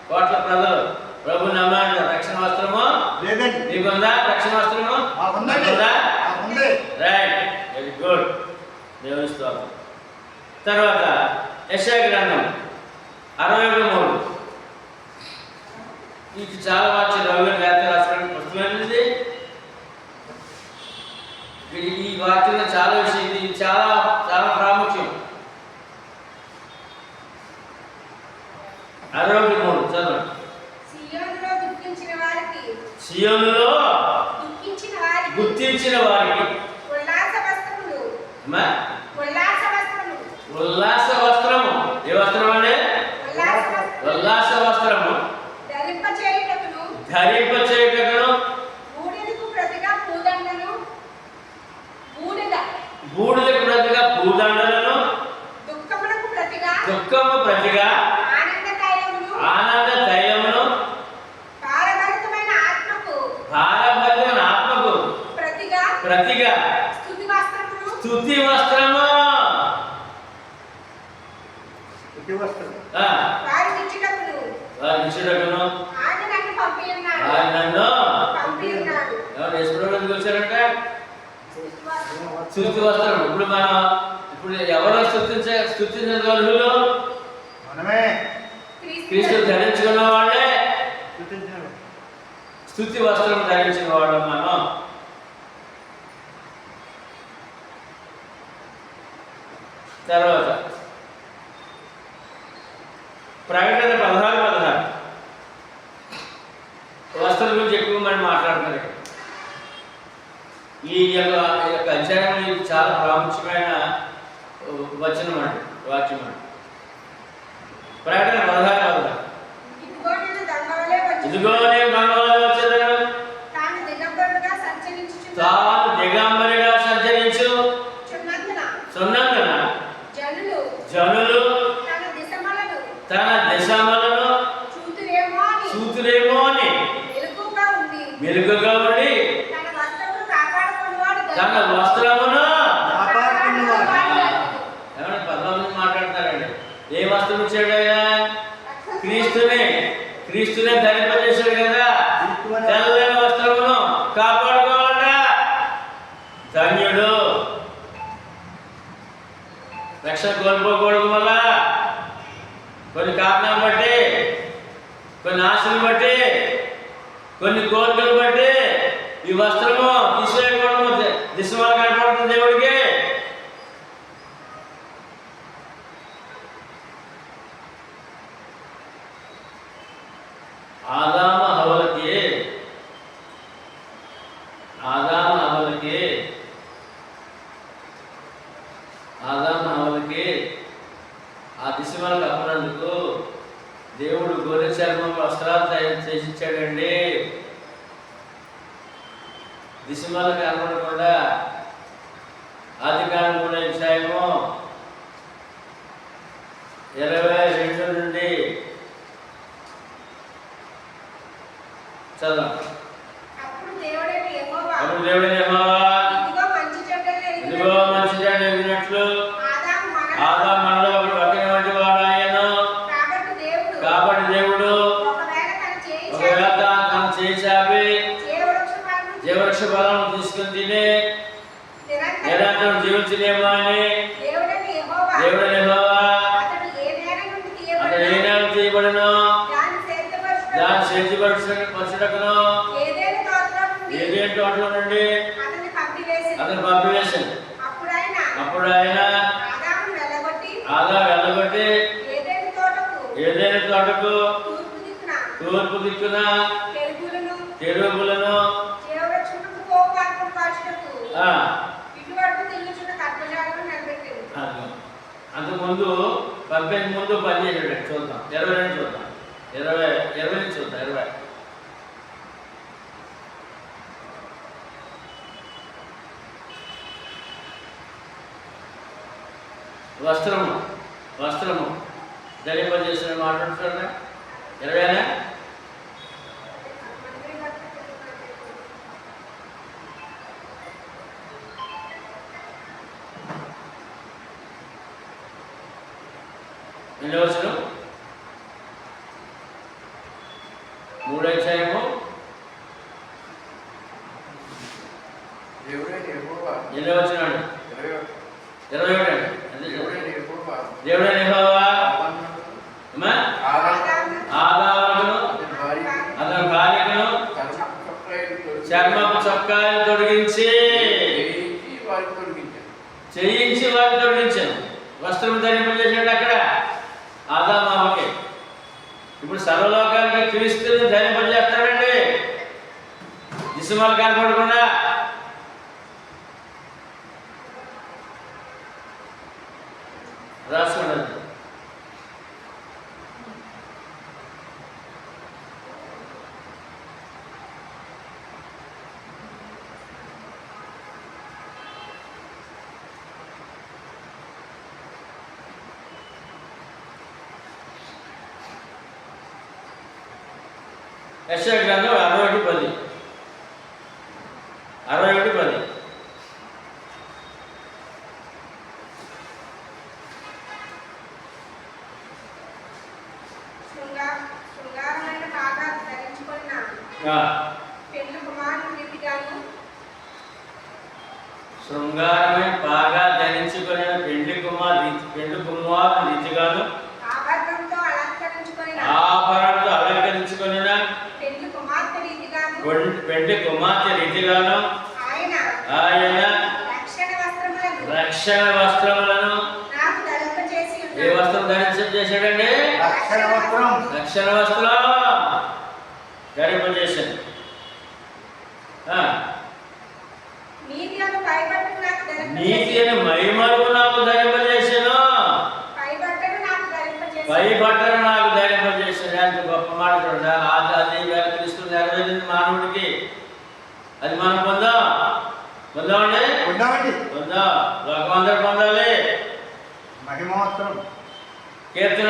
కోట్ల ప్రజలు ప్రభు నమ్మాడు. రక్షణ వస్త్రము నీకుందా? రక్షణ వస్త్రము ఉందా? రైట్, వెరీ గుడ్, దేవుని స్తోత్రం. తర్వాత యెషయా గ్రంథం 63. ఇది చాలా వాక్యం రవి గారు రాసిన పుస్తకమైనది. ఈ వాక్యంలో చాలా విషయం, ఇది చాలా చాలా ప్రాముఖ్యం. 63 చదవండి. సియోనులో గుర్తించిన వారికి ఉల్లాస వస్త్రము. ఏ వస్త్రం అండి? ఉల్లాస వస్త్రము ధరింప చేయుటకును బూడిదకు ప్రతిగా పూదండలను దుఃఖము ప్రతిగా ఆనంద తైలమును భారభరితమైన ఆత్మకు ప్రతిగా స్తుతి వస్త్రము వారికి ఇచ్చుటకును ఆయన నన్ను యేసుప్రభువుకి వచ్చారంటే స్తుతి వస్త్రం. ఇప్పుడు ఎవరో స్తుతించగలరు? మనమే. క్రీస్తు ధరించుకున్న వాళ్ళే స్తుతి వస్త్రం ధరించిన వాడు మనం. తర్వాత ప్రకటన 16 వస్త్రం గురించి ఎక్కువ మనం మాట్లాడుతున్నారు. ఈ యొక్క అధ్యాయం ఇది చాలా ప్రాముఖ్యమైన వచనం అండి, వాక్యం అండి. ప్రకటన 16 ఇదిగో నేను బంగాళాలో వచ్చేదను, తాను దిగంబరిగా సంచరించు సున్నందున జనులు తన దిశమలను చూతురేమో అని మెలుగుగా ఉండి తన వస్త్రమును క్రీస్తునే ధరింపజేశాడు కదా. తెల్లని వస్త్రమును కాపాడుకోవాలట. ధన్యుడు. రక్షణ కోల్పోకూడదు. వల్ల కొన్ని కారణాలు బట్టి, కొన్ని ఆశలు బట్టి, కొన్ని కోరికలు బట్టి ఈ వస్త్రము తీసేయకూడదు. దిశగా కనపడుతుంది దేవుడికి. ఆదాము హవ్వలకి ఆ దిశమలకు అప్పనందుకు దేవుడు గొర్రె చర్మం వస్త్రాలు తయారు చేసి ఇచ్చాడండి. దిశమలకు కనపడకుండా ఆదికాండం 3వ అధ్యాయము 22 నుండి చదువు. అప్పుడు దేవుడైన యెహోవా ఇదిగో మంచి చెడ్డలు ఎరిగినట్లు ఆదాము మనలో ఒకడు పక్కన వంటి వాడు ఆయను. కాబట్టి దేవుడు ఒకవేళ తన చేయి చాపి జీవవృక్ష ఫలము తీసుకుని తిని నిరంతరం జీవించలేమో అని దేవుడైన యెహోవా అతడు ఏ నేల తీయబడును దాన్ని సేద్యపరచుటకును ఏదేని తోటలో నుండి అతను పంపివేశాడు. అప్పుడు ఆయన ఆదా వెళ్ళగొట్టి ఏదేని తోటకు తూర్పు దిక్కున కెరూబులను అంతకుముందు పంపేకి ముందు పని చేసాడు. చూద్దాం 20 చూద్దాం. 20 చూద్దాం. 20 వస్త్రము ధరింపజేసిన మాట్లాడుతున్నా. 20 ఎన్నో వచనం? 3వ అధ్యాయము ఎన్నో వచనం అండి? 21 అండి. దేవుడైన యెహోవా ఆదామును అతని భార్యను చర్మపు చొక్కాలు తొడిగించి చేయించి వారిని తొడిగించాను. వస్త్రం ధరింపజేసాడు అక్కడ ఆదామామకి. ఇప్పుడు సర్వలోకానికి క్రీస్తుని ధరింపజేస్తాడండి. దిశమాలు కనపడకుండా. రాసుకోండి. యెషయా గ్రంథం 61:10. 61:10. శృంగారమైన బాగా ధరించుకున్న పెండ్లి కుమారుని రీతిగాను శృంగారమైన బాగా ధరించుకున్న పెండ్లి కుమారుని రీతిగాను ఆభరణంతో అలంకరించుకున్న పెండ్లి కుమార్తె రీతిగాను ఆయన రక్షణ వస్త్రములను ఏ వస్త్రం ధరింపజేశాడండి? రక్షణ వస్త్రం ధరింపజేశాడు. నీతి అని మహిమలు నాకు ధరింపజేశాను. పై బట్టను నాకు ధరింపజేశాడు. అంటే గొప్ప మాట చూడండి. అది క్రీస్తు నెరవేరింది మానవుడికి. అది మనం పొందామండి. పొందాం. లోకమందరూ పొందాలి. మహిమోత్సవం. కీర్తన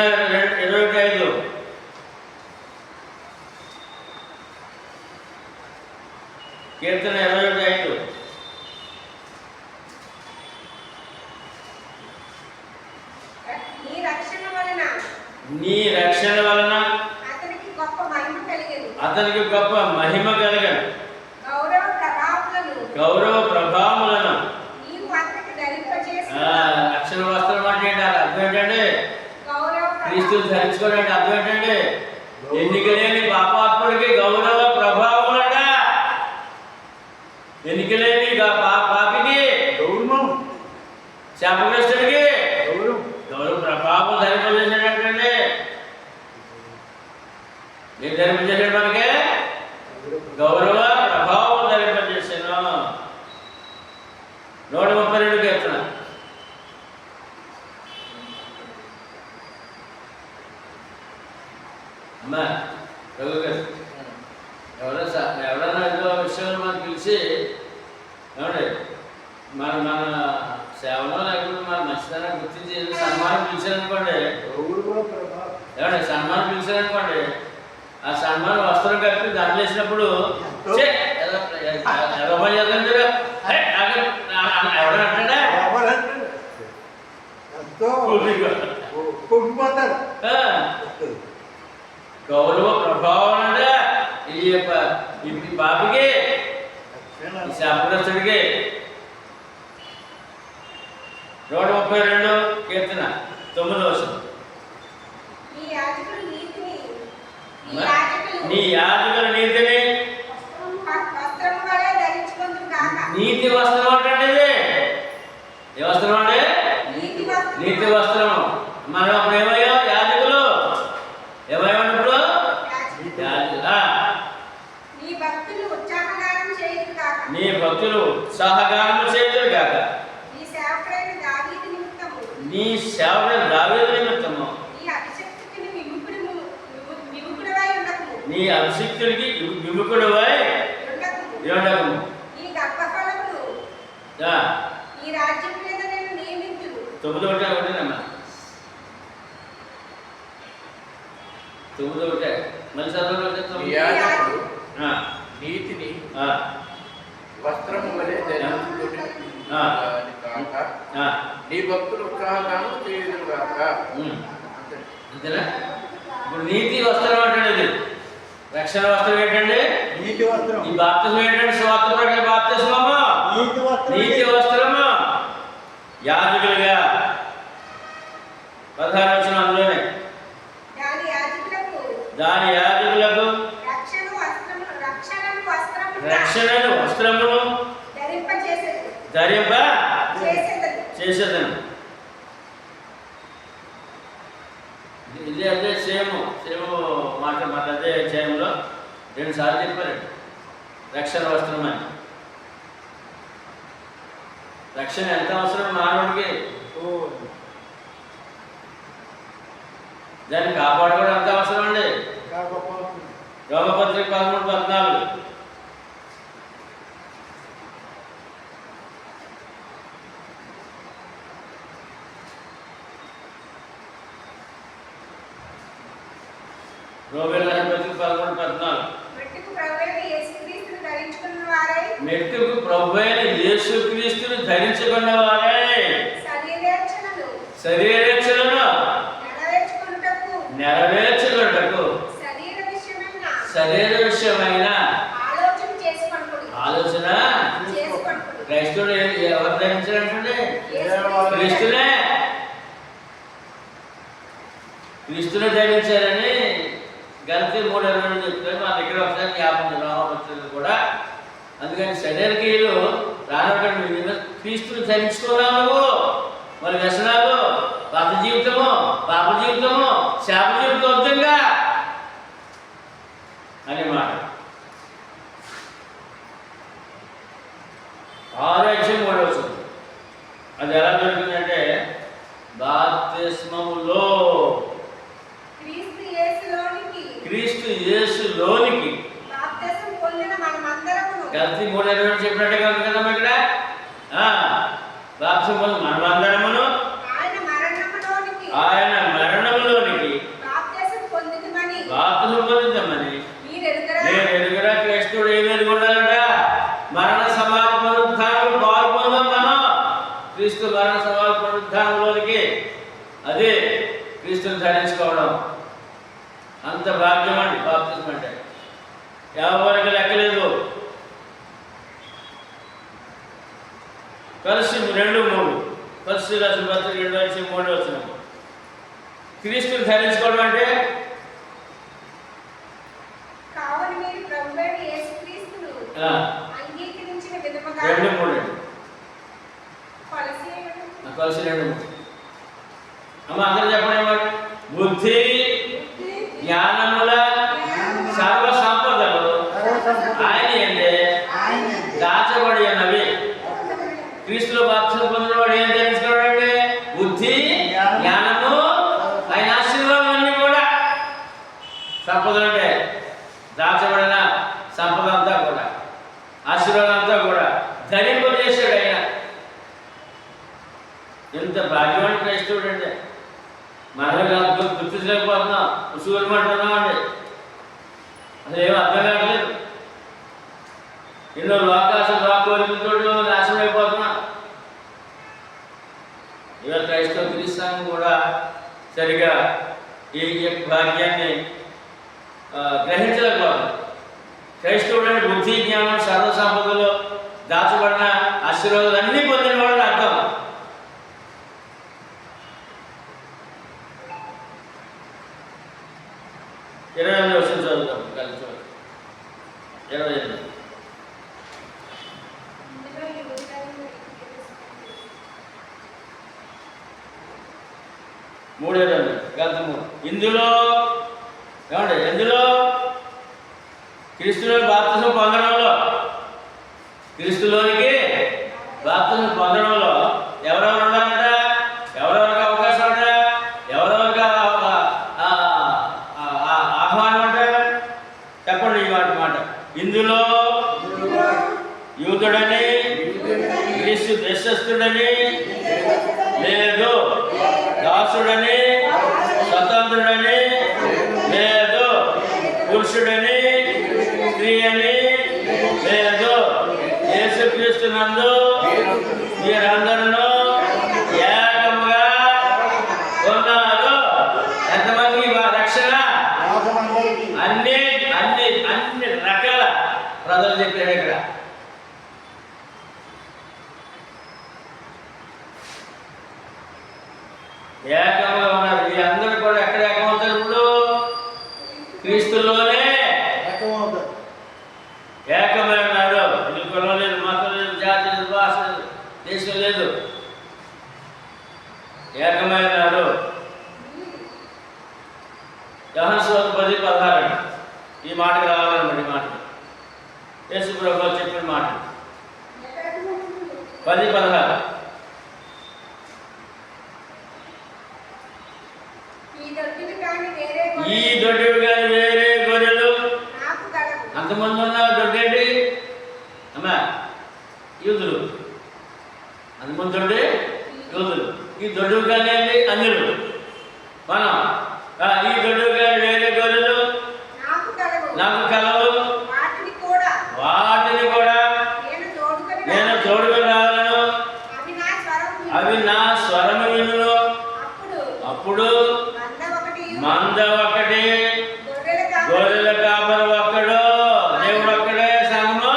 25. కీర్తన 25. నీ రక్షణ వలన అతనికి గొప్ప మహిమ కలిగను, గౌరవ ప్రభావములను. రక్షణ వస్త్రం అంటే అర్థం ఏంటండి? క్రీస్తుని ధరించుకోవడానికి అర్థం ఏంటండి? ఎన్నిక లేని పాపాత్ముడికి గౌరవ ప్రభావములట. ఎన్నిక లేని పాపికి గౌరవం, శాపగ్రస్తుడికి గౌరవం, గౌరవ ప్రభావం ధరింపజేసేటండి. ఏం ధరింపజేసాడు మనకి? గౌరవ ప్రభావం ధరింపజేసాను. 132 కీర్తన. అమ్మా రఘు గారు, ఎవరైనా ఏదో విషయంలో మనకు పిలిచి ఏమండి మన సేవలో లేకపోతే మన మంచిదనం గుర్తించి సన్మానం పిలిచారనుకోండి, ఏమండి సన్మానం పిలిచారనుకోండి, ఆ సన్మానం వస్త్రం కప్పి దాంట్లో వేసినప్పుడు ఎలా పని చేద్దాం ఎవరైనా అంటాడా? గౌరవ ప్రభావం అంటే ఈ పాపికి, ఈ శాపగ్రస్తుడికి. 132 కీర్తన 9వ వచనం. నీ యాజకుల నీతిని, నీతి వస్త్రం అంటే ఇది ఏ వస్త్రం అంటే? నీతి వస్త్రం. మనం అప్పుడు ఏమయ్యో యాజకులు, ఏమయ్యాడు? నీ భక్తులు ఉత్సాహగానం చేయుదురు గాక. నీ సేవకుడైన దావీదు నిమిత్తము నీ అభిషిక్తుడికి విముఖుడివై ఉండకము. 9:1 మళ్ళీ చదవండి. నీతిని వస్త్రము వలె ధరించుకొని నీ భక్తులు ఉత్సాహగానం చేయుదురు గాక. అంతేనా? ఇప్పుడు నీతి వస్త్రం అంటే రక్షణ వస్త్రం ఏంటండి? నీతి వస్త్రం. ఈ బాప్తిజం ఏంటంటే స్వార్థ ప్రకారం బాప్తిజమము నీతి వస్త్రము. యాజకులుగా 16వ వచనం అందులోనే దాని యాజకులకు రక్షణను వస్త్రమును ధరింప చేసేదను. ఇది అదే సేమ్ మాట అదే అధ్యాయంలో 2 సార్లు చెప్పారు రక్షణ వస్త్రం అని. రక్షణ ఎంత అవసరం మానవుడికి, దాన్ని కాపాడుకోవడం ఎంత అవసరం అండి. రోమపత్రిక 13:14 రోమపత్రిక 13:14 మెట్టుకు ప్రభువైన యేసుక్రీస్తును ధరించుకున్న వారే శరీరరక్షణను నెరవేర్చుకొనుటకు శరీర విషయమైన ఆలోచన క్రైస్తవుడు ఎవరు ధరించారంటే క్రీస్తునే ధరించారని గలతీ 3:22 చెప్తారు. మన దగ్గర ఒకసారి జ్ఞాపకం రామపత్రులు కూడా. అందుకని శరీరకీయులు రానక్కడ క్రీస్తుని ధరించుకున్నావు. మరి వ్యసనాలు, పాప జీవితము, శాప జీవితం వద్దంగా అనే మాట. 6:3 అది ఎలా జరుగుతుందంటే బాప్తిస్మములో క్రీస్తు యేసులోనికి గలతీ 3:22 చెప్పినట్టుగా ఉంది కదమ్మా ఇక్కడ. బాప్తిస్మం పొందిన మనమందరమును ఆయన మరణములోనికి బాప్తిస్మం పొందుతామని నేను ఎదుగురా. క్రైస్తవుడు ఏమి ఎదుగు ఉండాలంట? మరణ సమాధి పునరుద్ధానం పాల్పొందాం మనం. క్రీస్తు మరణ సమాధి పునరుద్ధానంలోనికి, అదే క్రీస్తుని ధరించుకోవడం. అంత భాగ్యం అండి బాప్తిస్మం అంటే. ఎవరికి లెక్కలేదు. కలిసి 2:3 కలిసి రాసిన పత్రిక 2:3 వచ్చిన క్రీస్తుని ధరించుకోవడం అంటే కావున మీరు ప్రభువైన యేసుక్రీస్తును అంగీకరించిన విధముగా 2:3 కలిసి 2:3 అమ్మ అందరూ చెప్పండి ఏమాట బుద్ధి జ్ఞానముల సర్వ సంపదలు ఆయన ఏంటే దాచబడి ఉన్నవి. క్రీస్తులో బాప్తిసం పొందిన వాడు ఏం తెలుసుకోవాలంటే బుద్ధి జ్ఞానము ఆయన ఆశీర్వాదం అన్ని కూడా సంపదలు అంటే దాచబడిన సంపద అంతా కూడా ఆశీర్వాదం అంతా కూడా ధరింపజేశాడు ఆయన. ఎంత భాగ్యమైన క్రైస్తవుడు అంటే మనలో గుర్తించలేకపోతున్నాం, ఉసుగులమంటున్నామండి. అసలు ఏమో అర్థం కావట్లేదు. ఎన్నో కోరికలతో నాశనం అయిపోతున్నాం. ఇవాళ క్రైస్తవ క్రీస్తాన్ని కూడా సరిగా ఈ యొక్క భాగ్యాన్ని గ్రహించలేకపోతున్నాం. క్రైస్తవుడు అంటే బుద్ధి జ్ఞానం సర్వ సంపదలో దాచబడిన ఆశీర్వాదాలు అన్నీ పొందిన వాళ్ళని అర్థం. ఇరవై వర్షం చదువుతాం కలిసి 28 3 గతము ఇందులో ఏమండి ఎందులో క్రీస్తులో బాప్తిసం పొందడంలో క్రీస్తులోనికి బాప్తిసం పొందడంలో ఎవరెవరు ఉండాలంట, ఎవరెవరికి అవకాశం అంట, ఎవరెవరికి ఆహ్వానం అంట చెప్పండి. ఈ మాట ఇందులో యూదుడని క్రీస్తు దేశస్థుడని లేదు, దాసుడని స్వతంత్రుడని లేదు, పురుషుడని స్త్రీ అని లేదు, యేసుక్రీస్తునందు మీరందరూ ఏకముగా ఉన్నారు. ఎంతమందికి రక్షణ? అన్ని రకాల ప్రజలు చెప్పారు ఇక్కడ. ఏకంగా ఉన్నారు. ఈ అందరూ కూడా ఎక్కడ ఏకమవుతారు? ఇప్పుడు క్రీస్తులోనే ఏకమై ఉన్నారు. కులం లేదు, మతం లేదు, జాతి లేదు, భాష లేదు, దేశం లేదు, ఏకమై ఉన్నారు. యోహాను సువార్త 10:16 ఈ మాటకు రావాలన్నమాట. ఈ మాటకు యేసు ప్రభువు చెప్పిన మాట 10:16 ఈ దొడ్డివి కానీ వేరే గొర్రెలు అంతమంది ఉన్న దొడ్డేంటి అమ్మా యూదులు, అంతమంది దొడ్డి యూదులు. ఈ దొడ్డివి కానీ ఏంటి అన్యులు. మనం ఈ దొడ్డివి కానీ వేరే గొర్రెలు నాకు కలవు, వాటిని కూడా నేను తోడుకొని రావాలను, అవి నా స్వరము వినును. అప్పుడు మంద ఒకటి, గొర్రెల కాపరి ఒక్కడు, దేవుడు ఒక్కడే, సంఘము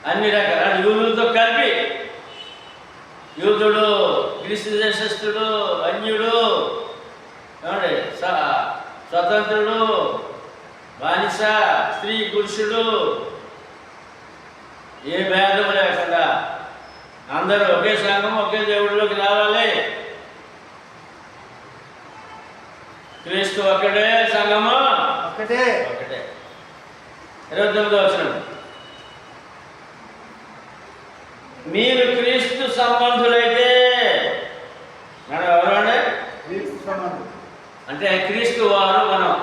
అన్ని రకాల యూదులతో కలిపి, యూదుడు, క్రీస్తు దేశస్థుడు, అన్యుడు, ఏమండి స్వతంత్రుడు, బానిస, స్త్రీ, పురుషుడు, ఏ భేదం లేకుండా అందరూ ఒకే సంఘం ఒకే దేవుడిలోకి రావాలి. క్రీస్తు ఒక్కడే, సంఘము ఒక్కటే. 29వ వచనం మీరు క్రీస్తు సంబంధులైతే మనం ఎవరండి? అంటే క్రీస్తు వారు మనం.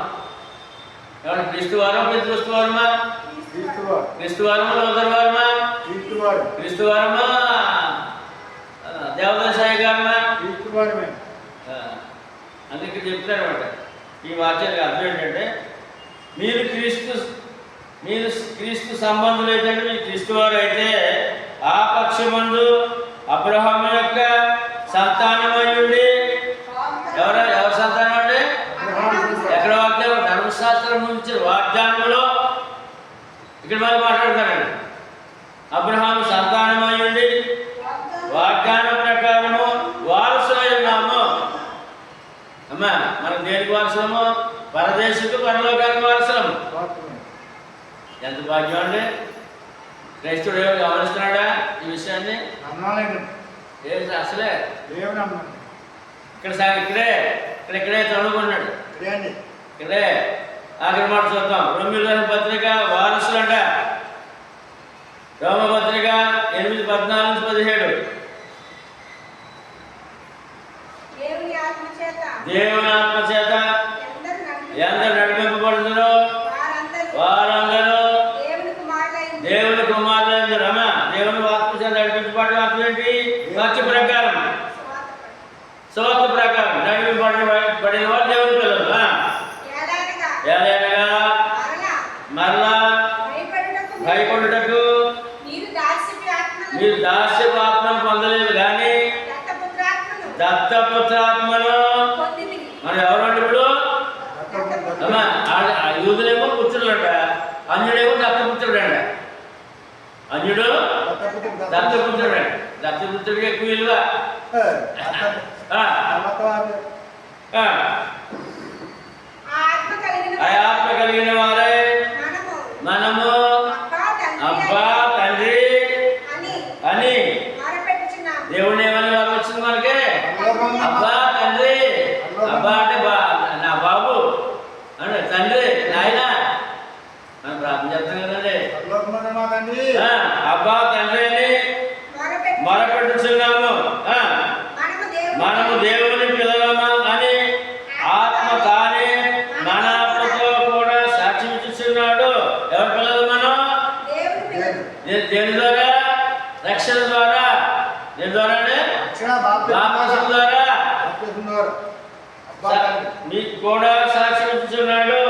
ఎవరు క్రీస్తు వారం? క్రీస్తు వారమా? క్రీస్తు వారమా? లోదర్ వారమా? క్రీస్తు వారమా? దేవదాసాయి గారమా? అందుకే చెప్తారన్నమాట. ఈ వాక్యానికి అర్థం ఏంటంటే మీరు క్రీస్తు సంబంధులైతే, మీరు క్రీస్తు వారు అయితే ఆ పక్షమందు అబ్రహాము యొక్క సంతానమై ఉండి, ఎవరి సంతానం అండి? ఎక్కడ వారసులను ఇచ్చిన వాగ్దానంలో ఇక్కడ మరి మాట్లాడతారండి. అబ్రహాము సంతానమై ఉండి వాగ్దానం ప్రకారము వారసులై ఉన్నాము. అమ్మా మనం దేనికి వారసులము? పరదేశకు పరలోకానికి వారసులము. ఎంత భాగ్యం అండి! క్రైస్తుడు గమనిస్తున్నాడా ఈ విషయాన్ని? ఏం అసలే ఇక్కడే చదువుకున్నాడు. ఇక్కడే ఆఖరి మాట చూద్దాం. రోమీయుల పత్రిక వారసులంట. రోమపత్రిక 8:14-17. దేవుని ఆత్మ చేత ఎందరు నడిపింపబడుతుందో వారందరూ దేవుని కుమారులైన రమ. దేవుని ఆత్మ చేత నడిపించబడిన ఆత్మ ఏంటి? వాక్య ప్రకారం, సువార్త ప్రకారం నడిపింపబడిన వారు దేవుని పిల్లలు. ఏదైనా మరలా భయపడుటకు మీరు దాస్యపు ఆత్మను పొందలేదు కానీ దత్తపుత్రాత్మను. మనం ఎవరండి ఇప్పుడు? యూదులేమో పుత్రులంట, అన్యుడేమో దత్తపుత్రుడంట. అన్యుడు దత్తపుత్రుడంట. దత్తపుత్రుడికి ఎక్కువ విలువ. ఆ ఆత్మ కలిగిన వారే మనము అబ్బా తండ్రి అని దేవుడిని ఏమని వారు వచ్చింది మనకి? అబ్బా తండ్రి. అబ్బా అంటే నా బాబు అంటే తండ్రి, నాయన మనం ప్రార్థన చేస్తాం కదండి. అబ్బా తండ్రి అని మొరపెట్టుచున్నాము. మనము దేవుని పిల్లలము అని ఆత్మ తానే మన ఆత్మతో కూడా సాక్ష్యం ఇచ్చుచున్నాడు. ఎవరి పిల్లలు మనం? దేని ద్వారా? రక్షణ ద్వారా. దేని ద్వారా? బాప్తిసం ద్వారా మీకు కూడా సాక్ష్యం ఇచ్చుచున్నాడు.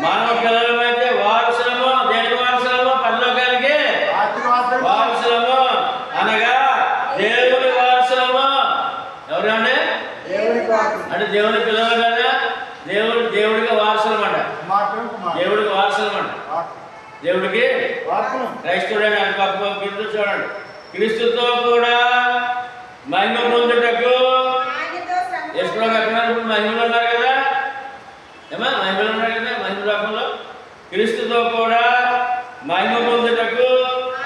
మన పిల్లలమైతే వారసులము. దేనికి వారసులము? పరలోకానికి వారసులము, అనగా దేవుని వారసులము. ఎవరండి? అంటే దేవుని పిల్లలు కదా. దేవుడికి వారసులం అంట. దేవుడికి వారసులం అంట. దేవుడికి క్రైస్తవుడని అని పక్క బిడ్డ చూడండి. క్రీస్తుతో కూడా మహిమ పొందుటకు ఎప్పుడు ఎక్కడ మహిమలు ఉన్నారు కదా. ఏమా మహిమలు ఉన్నారు కదా. మహిమ లోకంలో క్రీస్తుతో కూడా మహిమ పొందుటకు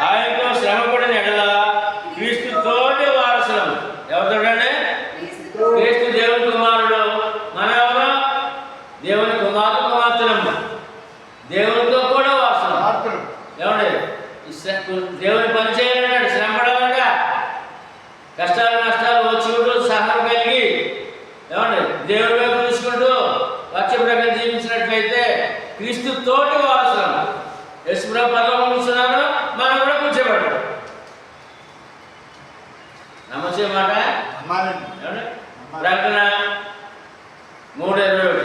ఆయనతో శ్రమపడిన ఎడల క్రీస్తుతోటి వారసులం. ఎవరితోటండి? క్రీస్తు దేవుని కుమారుడు. మన ఎవరు? దేవుని కుమార్తెలమ్మ. దేవునితో కూడా వారసులం. ఏమండి? దేవుని పని చేయాలంటే శ్రమ పడాలంట. కష్టాలు నష్టాలు వచ్చి సహనం కలిగి ఏమండి దేవుడి వైపు చూసుకుంటూ వాక్య ప్రకారం జీవించినట్లయితే క్రీస్తు తోటి వారసులం. యేసుప్రభు పరలోకంలో కూర్చున్నాడు, మనం కూడా కూర్చోబెట్టాడు. నమ్మచ్చే మాట. ప్రకటన 3:21.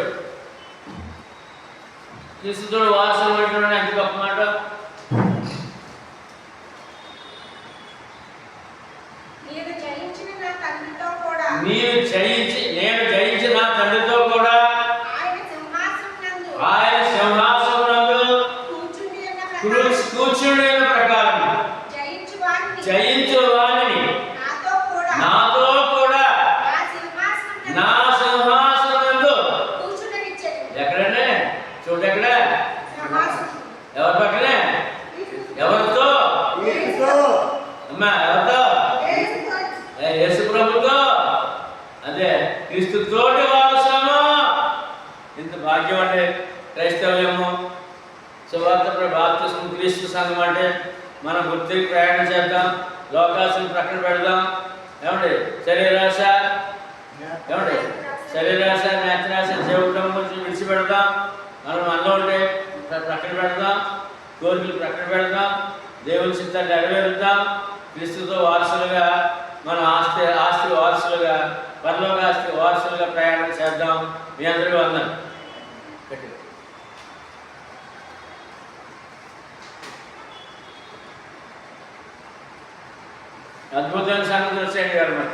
క్రీస్తుతో వారసులు పెట్టడం ఎంత గొప్ప మాట. నేను జయించి నా తండ్రితో కూడా ఆయన సింహాసనమునందు కూర్చుని ప్రకారం జయించు వానిని నాతో కూడా నా సింహాసనమునందు. ఎక్కడండి? చూడు ఎక్కడ? ఎవరి పక్కనే? ఎవరితో? అమ్మా ఎవరితో? యేసు ప్రభుతో. అదే క్రీస్తుతోటి వారసులము. ఇంత భాగ్యం అంటే క్రైస్తవ్యము, సువార్త బాప్తిసం, క్రీస్తు సంఘం అంటే మనం గుర్తికి ప్రయాణం చేద్దాం. లోకాసుని ప్రక్కన పెడదాం. ఏమండి? శరీరాశ, ఏమండి? శరీరాశ, నేత్రాశ, జీవితం విడిచిపెడదాం. మనం మనలో ఉంటే ప్రక్కన పెడదాం. కోరికలు ప్రక్కన పెడదాం. దేవుని చిత్తాన్ని నెరవేరుద్దాం. క్రీస్తుతో వారసులుగా మన ఆస్తి వారసులుగా, పరలోక ఆస్తి వారసులుగా ప్రయాణం చేద్దాం. మీ అందరికీ వందనాలు. అద్భుతమైన సంగతులు వచ్చాయండి గారు. మరి